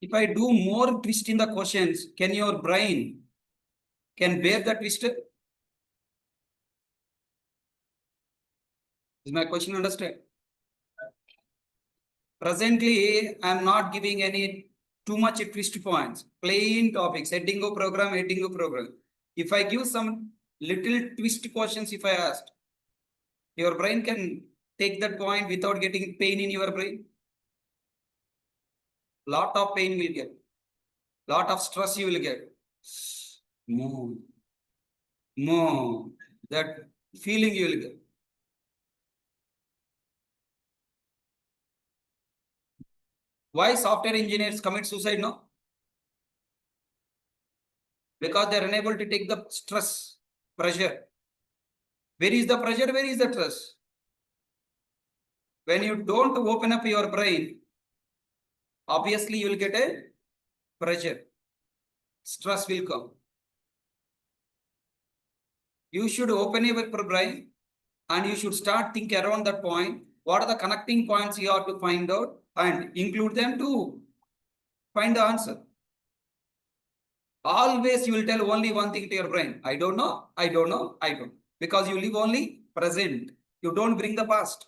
If I do more twist in the questions, can your brain can bear the twist? Is my question understood? Presently, I am not giving any too much twist points. Plain topics, heading of program, heading of program. If I give some little twist questions, if I asked, your brain can take that point without getting pain in your brain. Lot of pain will get. Lot of stress you will get. More. More. That feeling you will get. Why software engineers commit suicide? No, because they are unable to take the stress, pressure. Where is the pressure? Where is the stress? When you don't open up your brain, obviously you will get a pressure. Stress will come. You should open your brain and you should start thinking around that point. What are the connecting points you have to find out and include them to find the answer. Always you will tell only one thing to your brain. I don't know, I don't know, I don't. Because you live only present. You don't bring the past.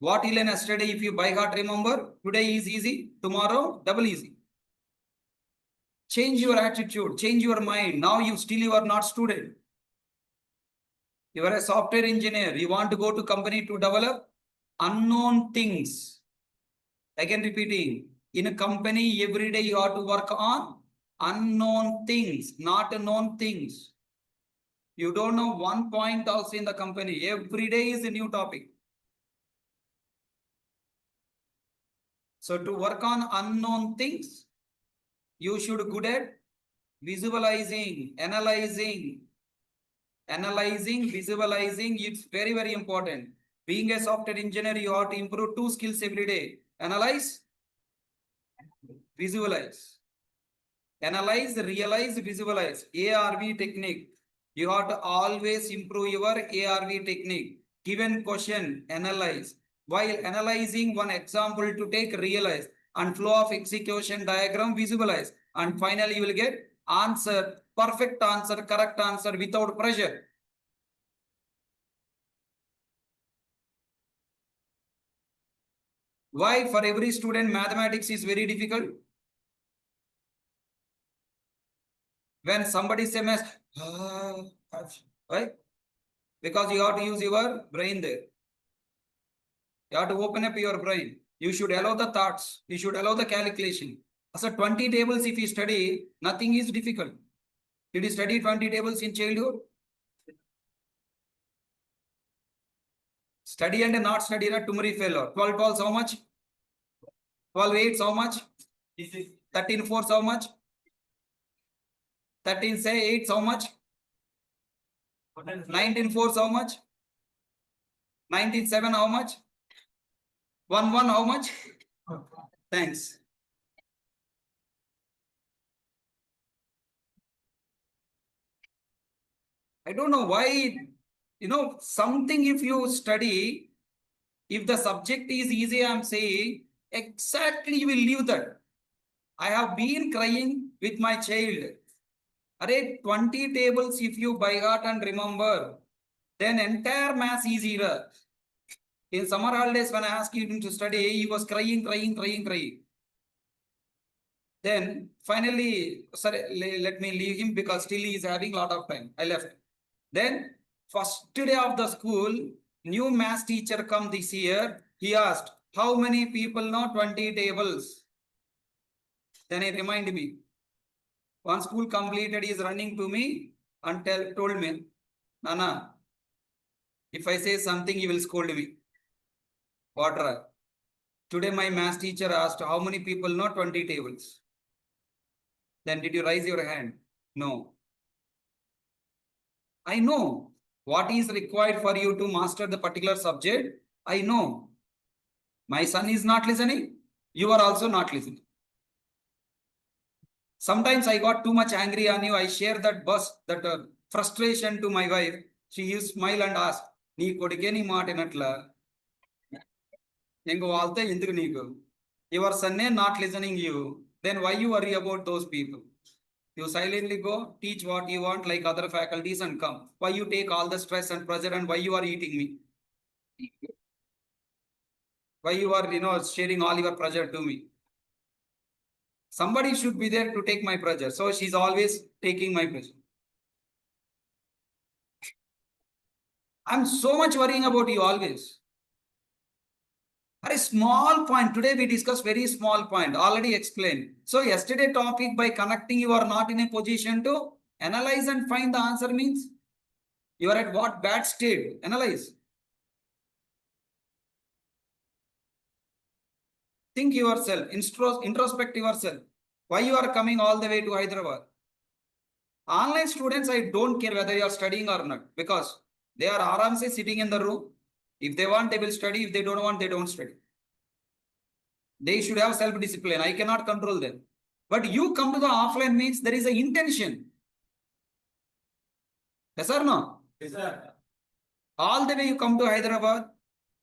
What you learned yesterday, if you by heart remember, today is easy, tomorrow double easy. Change your attitude, change your mind. Now you are not student. You are a software engineer. You want to go to company to develop unknown things. Again repeating, in a company every day you have to work on unknown things, not known things. You don't know one point also in the company. Every day is a new topic. So to work on unknown things, you should good at visualizing, analyzing, visualizing. It's very, very important. Being a software engineer, you have to improve 2 skills every day. Analyze, visualize. Analyze, realize, visualize. ARV technique. You have to always improve your ARV technique. Given question, analyze. While analyzing, one example to take, realize, and flow of execution diagram, visualize. And finally, you will get answer, perfect answer, correct answer without pressure. Why for every student mathematics is very difficult? When somebody says math, right? Because you have to use your brain there. You have to open up your brain. You should allow the thoughts. You should allow the calculation. So 20 tables, if you study, nothing is difficult. Did you study 20 tables in childhood? Study and not study, tomorrow failure. 12 12 how much? 12 8 how much? 13 4 how much? 13 say 8 how much? 19 4 how much? 19 7 how much? 1 1 how much? Thanks. I don't know why, something if you study, if the subject is easy, I'm saying, exactly you will leave that. I have been crying with my child. Array 20 tables, if you by heart and remember, then entire math is easier. In summer holidays, when I asked him to study, he was crying. Then finally, sorry, let me leave him because still he is having a lot of time. I left. Then first day of the school, new math teacher come this year. He asked, how many people know 20 tables? Then he reminded me. One school completed, he is running to me and told me, Nana, if I say something, he will scold me. What? Today my math teacher asked, how many people know 20 tables? Then did you raise your hand? No. I know what is required for you to master the particular subject. I know. My son is not listening. You are also not listening. Sometimes I got too much angry on you. I share that frustration to my wife. She used to smile and ask, Nee kodikeni maatinatla. Your son not listening you. Then why you worry about those people? You silently go, teach what you want like other faculties and come. Why you take all the stress and pressure and why you are eating me? Why you are, sharing all your pressure to me? Somebody should be there to take my pressure. So she's always taking my pressure. I'm so much worrying about you always. A small point. Today we discussed very small point. Already explained. So yesterday topic, by connecting, you are not in a position to analyze and find the answer means you are at what bad state? Analyze. Think yourself, introspect yourself. Why you are coming all the way to Hyderabad? Online students, I don't care whether you are studying or not, because they are aramse sitting in the room. If they want, they will study. If they don't want, they don't study. They should have self-discipline. I cannot control them. But you come to the offline means there is an intention. Yes or no? Yes, sir. All the way you come to Hyderabad,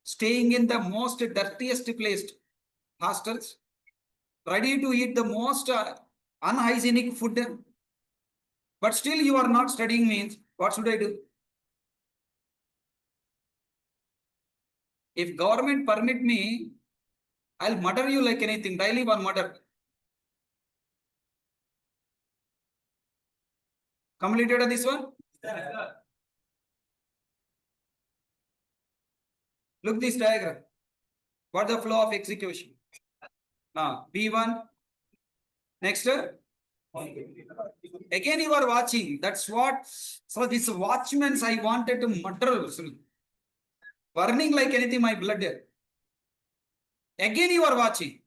staying in the most dirtiest placed hostels, ready to eat the most unhygienic food. But still you are not studying means, what should I do? If government permit me, I'll murder you like anything. Daily one murder. Completed this one? Yes, sir. Look this diagram. What the flow of execution? B1. Next. Again you are watching. That's what. So this watchman's I wanted to murder. Burning like anything my blood. Again you are watching.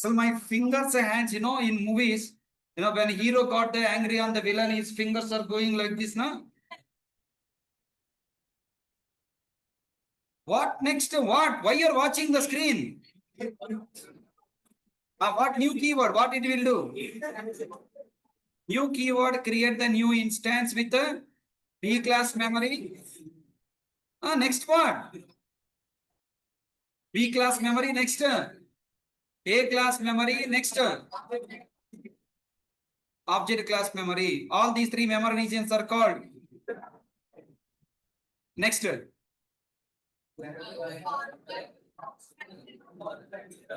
So my fingers and hands, in movies, when hero got the angry on the villain, his fingers are going like this, na? What next? What? Why you're watching the screen? What new keyword? What it will do? New keyword, create the new instance with the B class memory. Next what? B class memory next. A class memory next. Object class memory. All these three memory regions are called. Next.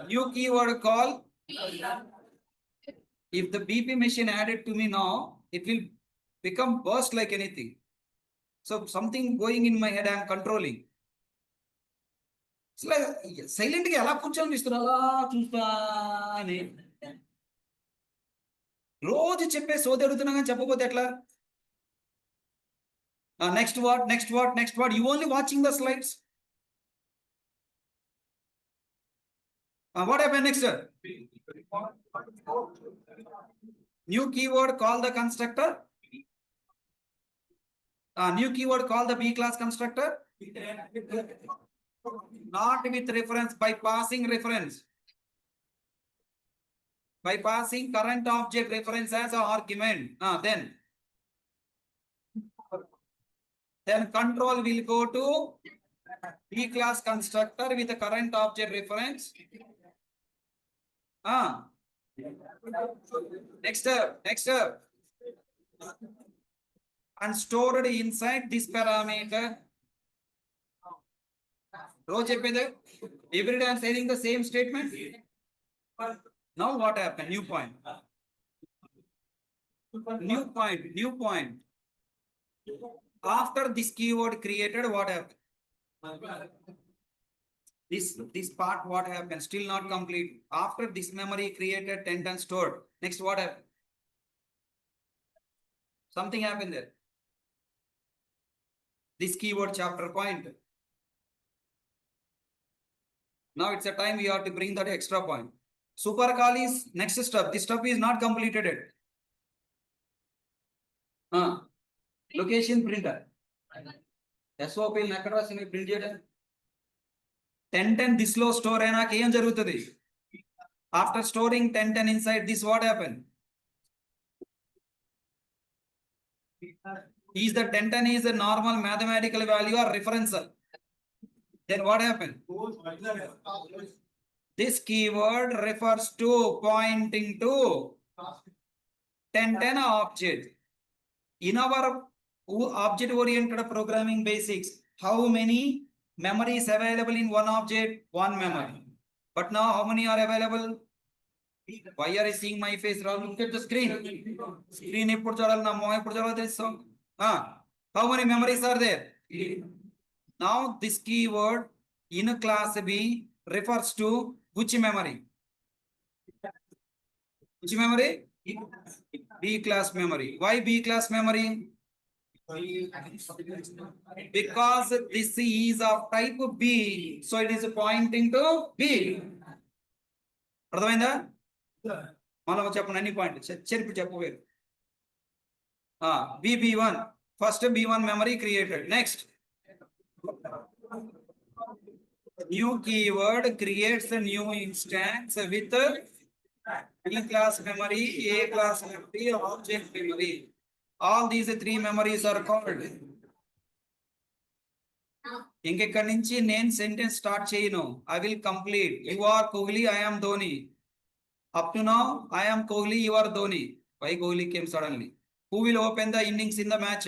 New keyword call. If the BP machine added to me now, it will become burst like anything. So something going in my head, I am controlling. It's like silent గా ఎలా కూర్చొని ఇస్తున్నా అలా చూస్తా అని రోజు చెప్పే సోది అడుగుతున్నా కానీ చెప్పకపోతే ఎట్లా? Next what? Next what? Next what? You only watching the slides. What happened next? New keyword, call the constructor. New keyword, call the B class constructor. Not with reference, by passing reference. By passing current object reference as an argument. Then control will go to B class constructor with the current object reference. Next step. And stored inside this parameter. Every day I'm saying the same statement. Now what happened? New point. New point. After this keyword created, what happened? This part, what happened? Still not complete. After this memory created, 10 stored. Next, what happened? Something happened there. This keyword chapter point. Now it's a time we have to bring that extra point. Super call is next step. This step is not completed yet. Location printer. SOP ఎక్కడ రాసింది print చేయడం 10 this low store అయినాక ఏం జరుగుతుంది? After storing 10 inside this, what happened? Is the 10 is a normal mathematical value or reference? Then what happened? This keyword refers to pointing to 10 object. In our object oriented programming basics, how many memories available in one object? One memory. But now how many are available? Why are you seeing my face? Look at the screen. Screen eppudu chudali na moham eppudu chudalo telusu. How many memories are there? Now this keyword in class B refers to which memory? Which memory? B class memory. Why B class memory? Because this is of type B, so it is pointing to B. అర్థమైందా? మనం చెప్పండి అన్ని point చెరిపి చెప్పవేరు. BB1, first B1 memory created. Next, new keyword creates a new instance with B class memory, A class memory, object memory. All these three memories are called. ఇంకెక్కడి నుంచి నేను sentence start చేయను. I will complete. You are Kohli, I am Dhoni. Up to now, I am Kohli, you are Dhoni. Why Kohli came suddenly? Who will open the innings in the match?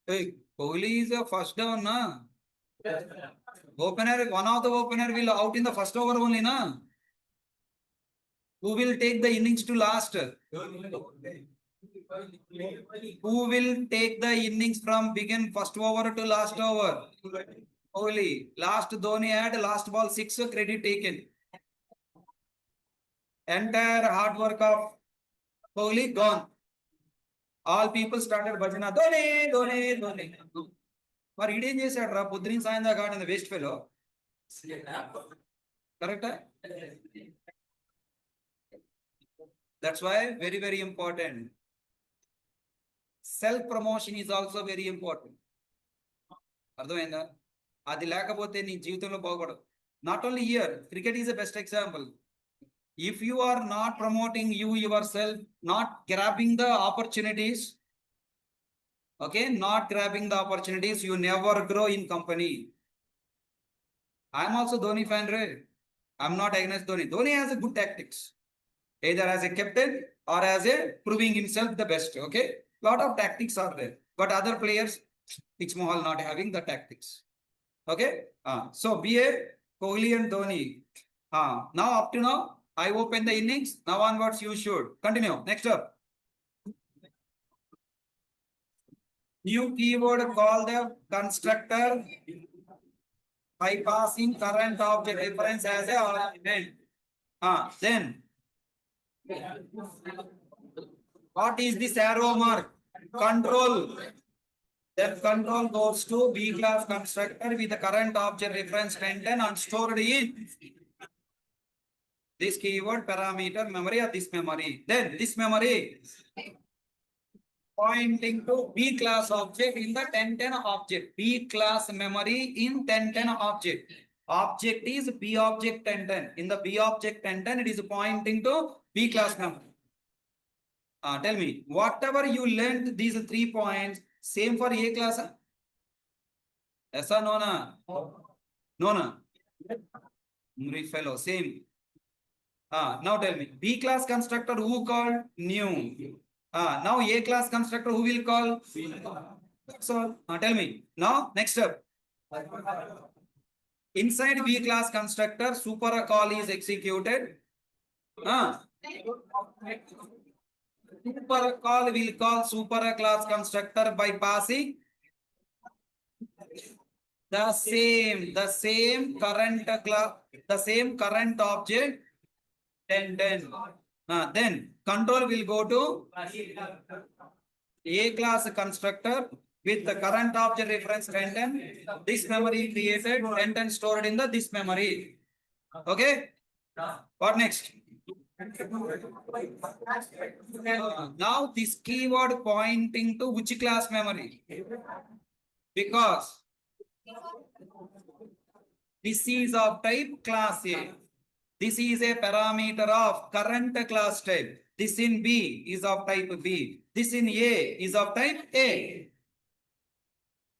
Hey, Kohli is the first down, na? Opener, one of the opener will out in the first over only, na? Who will take the innings to last? Who will take the innings from begin first over to last over? Kohli. Last Dhoni had last ball 6, credit taken. Entire hard work of Kohli gone. All people started bhajana, Dhoni, Dhoni, Dhoni. మరి ఈడేం చేశాడు రా పొద్దున సాయం దాకా ఆడిన waste fellow Correct? That's why very important. Self promotion is also very important. అర్థమైందా? అది లేకపోతే నీ జీవితంలో బాగుపడదు. Not only here, cricket is a best example. If you are not promoting you yourself, not grabbing the opportunities, okay, not grabbing the opportunities, you never grow in company. I am also Dhoni fan, right? I'm not against Dhoni. Dhoni has a good tactics, either as a captain or as a proving himself the best. Okay, lot of tactics are there, but other players, Pitch Mohal not having the tactics. Okay, so BA, Kohli and Dhoni. Now up to now, I open the innings. Now onwards, you should continue. Next up, new keyword call the constructor bypassing current object reference as a argument. Then what is this arrow mark? Control. Then control goes to B class constructor with the current object reference content and stored in this keyword parameter memory or this memory. Then this memory pointing to B class object in the 1010 object. B class memory in 1010 object. Object is B object 1010. In the B object 1010, it is pointing to B class memory. Tell me, whatever you learned these 3 points, same for A class? Yes or no? No, no. Fellow, same. Now tell me, B class constructor who called? New. Now A class constructor who will call? So tell me, now next step. Inside B class constructor, super call is executed. Super call will call super class constructor by passing the same current class, the same current object 1010. Then control will go to A class constructor with the current object reference 1010. This memory created 1010 stored in the this memory. Okay. What next? Now this keyword pointing to which class memory? Because this is of type class A. This is a parameter of current class type. This in B is of type B. This in A is of type A.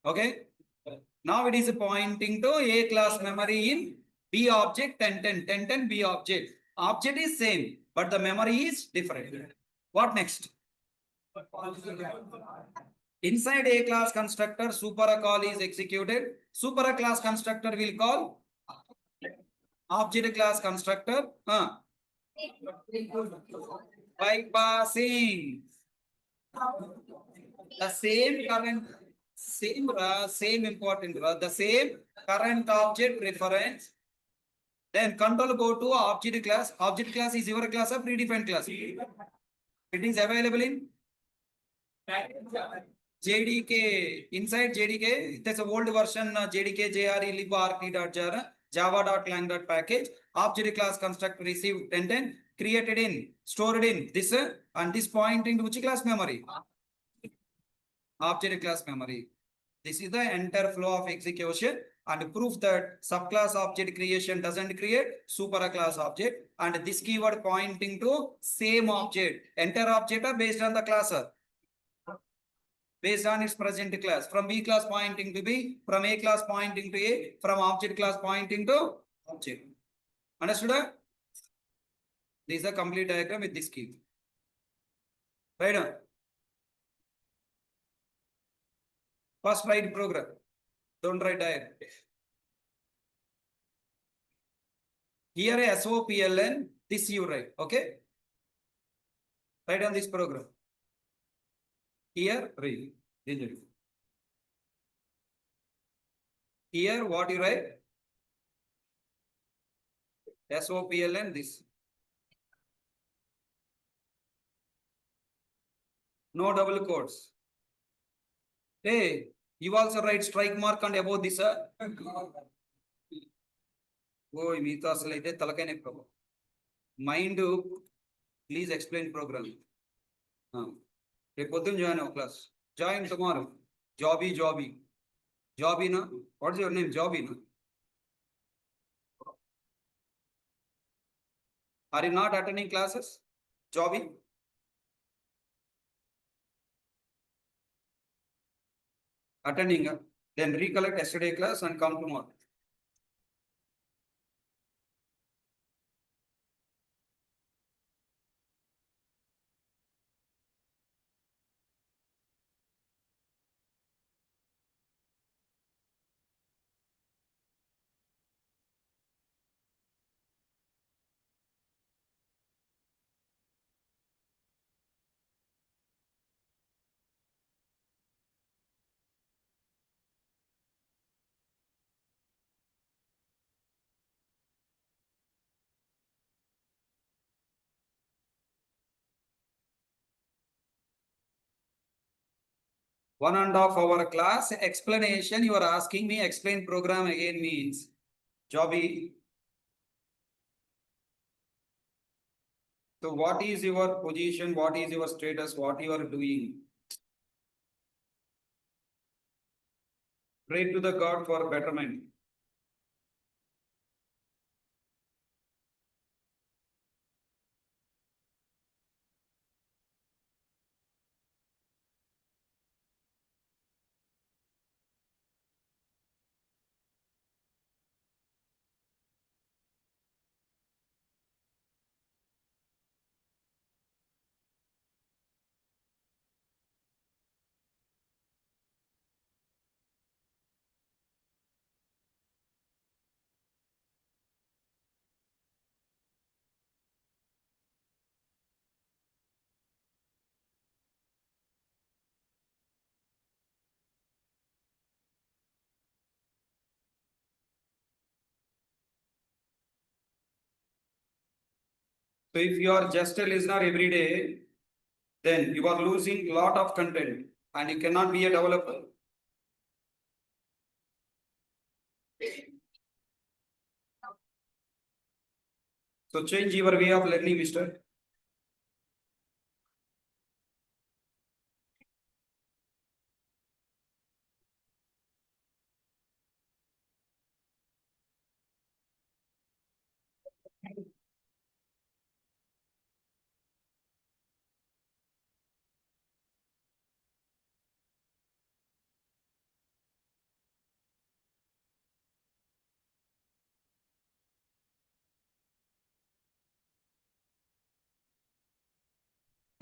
Okay. Now it is pointing to A class memory in B object 1010 B object. Object is same, but the memory is different. What next? Inside A class constructor, super call is executed. Super class constructor will call object class constructor. Bypassing the same current, same important, the same current object reference. Then control go to object class. Object class is your class or predefined class? It is available in JDK. Inside JDK, there's a old version JDK JRE librp.jar java.lang.package. Object class constructor received 1010 created in stored in this and this pointing to which class memory? Object class memory. This is the entire flow of execution and proof that subclass object creation doesn't create super class object, and this keyword pointing to same object. Entire object are based on the class, based on its present class. From B class pointing to B, from A class pointing to A, from object class pointing to object. Understood? This is a complete diagram with this key. Right on. First write program. Don't write diagram. Here a SOPLN, this you write, okay? Write on this program. Here, read. Here, what you write? SOPLN, this. No double quotes. Hey, you also write strike mark and above this. ఓ మీతో అసలు అయితే తలకైన Prabhu mind please explain program రేపు పొద్దున్న join అవ్వ class join tomorrow Jabi Jabina what's your name Jabina are you not attending classes Jabi attending, then recollect yesterday class and come tomorrow. One and a half hour class explanation. You are asking me explain program again means jobby. So what is your position? What is your status? What you are doing? Pray to the God for betterment. So if you are just a listener every day, then you are losing lot of content and you cannot be a developer. So change your way of learning, mister.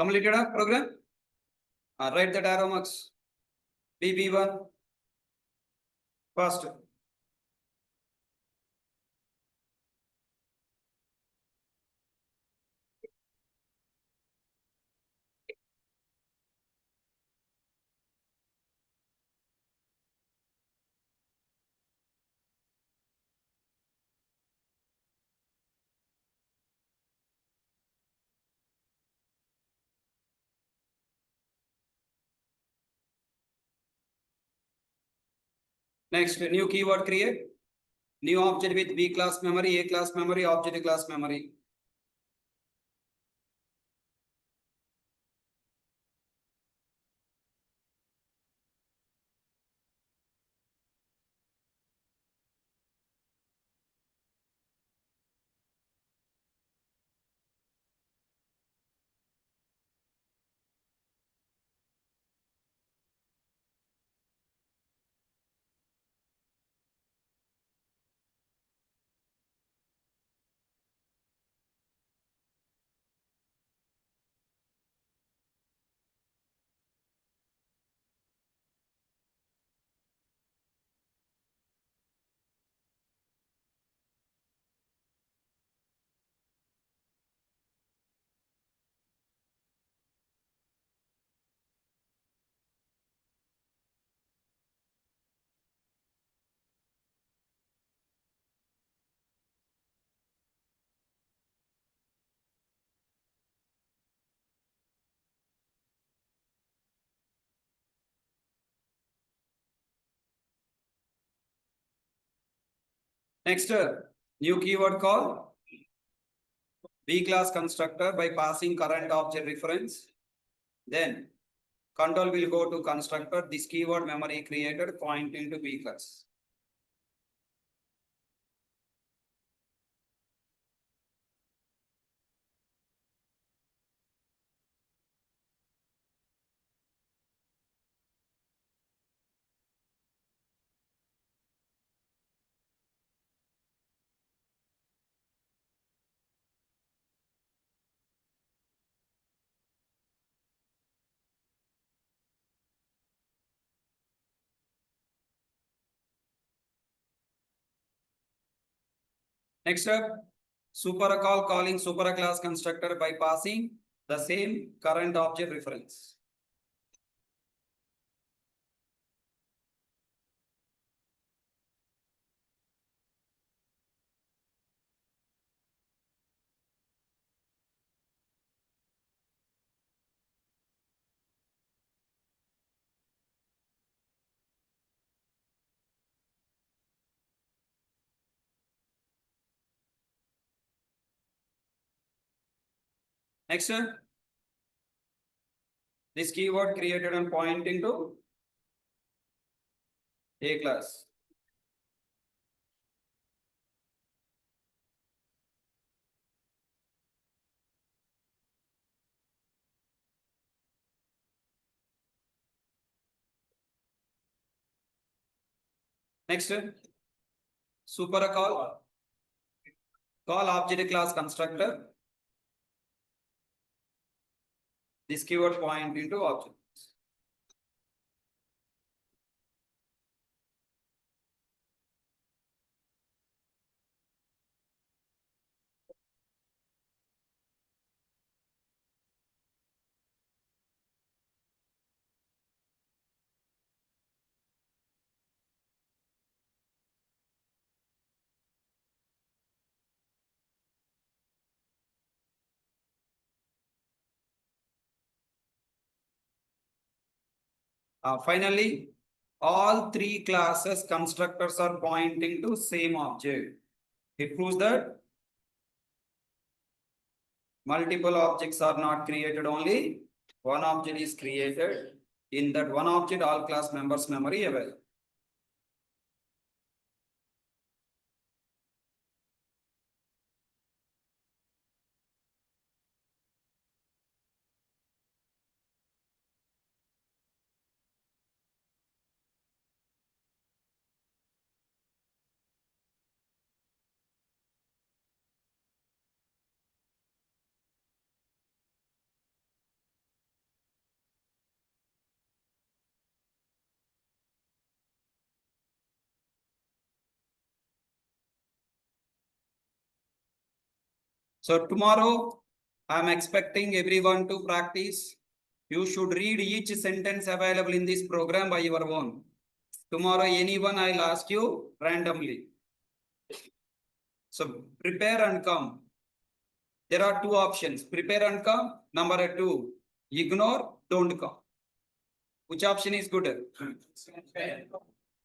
Completed a program? Write that arrow marks. BB1. First. Next, new keyword create. New object with B class memory, A class memory, object class memory. Next, New keyword call B class constructor by passing current object reference. Then control will go to constructor. This keyword memory created pointing to B class. Next up, super call calling super class constructor by passing the same current object reference. Next, this keyword created and pointing to A class. Next, super call object class constructor. This keyword pointing to object. Finally, all three classes constructors are pointing to same object. It proves that multiple objects are not created, only one object is created. In that one object, all class members memory available. So tomorrow, I am expecting everyone to practice. You should read each sentence available in this program by your own. Tomorrow, anyone I'll ask you randomly. So prepare and come. There are two options, prepare and come. Number two, ignore, don't come. Which option is good?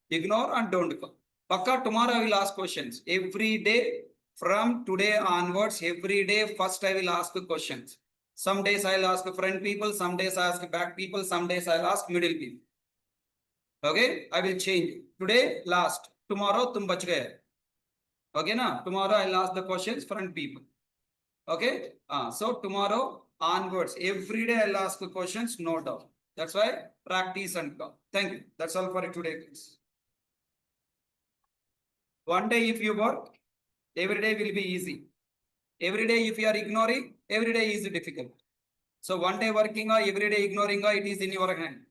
Ignore and don't come. Pakka, tomorrow I will ask questions. Every day from today onwards, every day first I will ask questions. Some days I'll ask front people, some days I ask back people, some days I'll ask middle people. Okay, I will change. Today last, tomorrow tum bach gaye. Okay na? Tomorrow I'll ask the questions front people. Okay, so tomorrow onwards, every day I'll ask the questions, no doubt. That's why practice and come. Thank you. That's all for today, guys. One day if you work, every day will be easy. Every day if you are ignoring, every day is difficult. So one day working or every day ignoring, it is in your hand.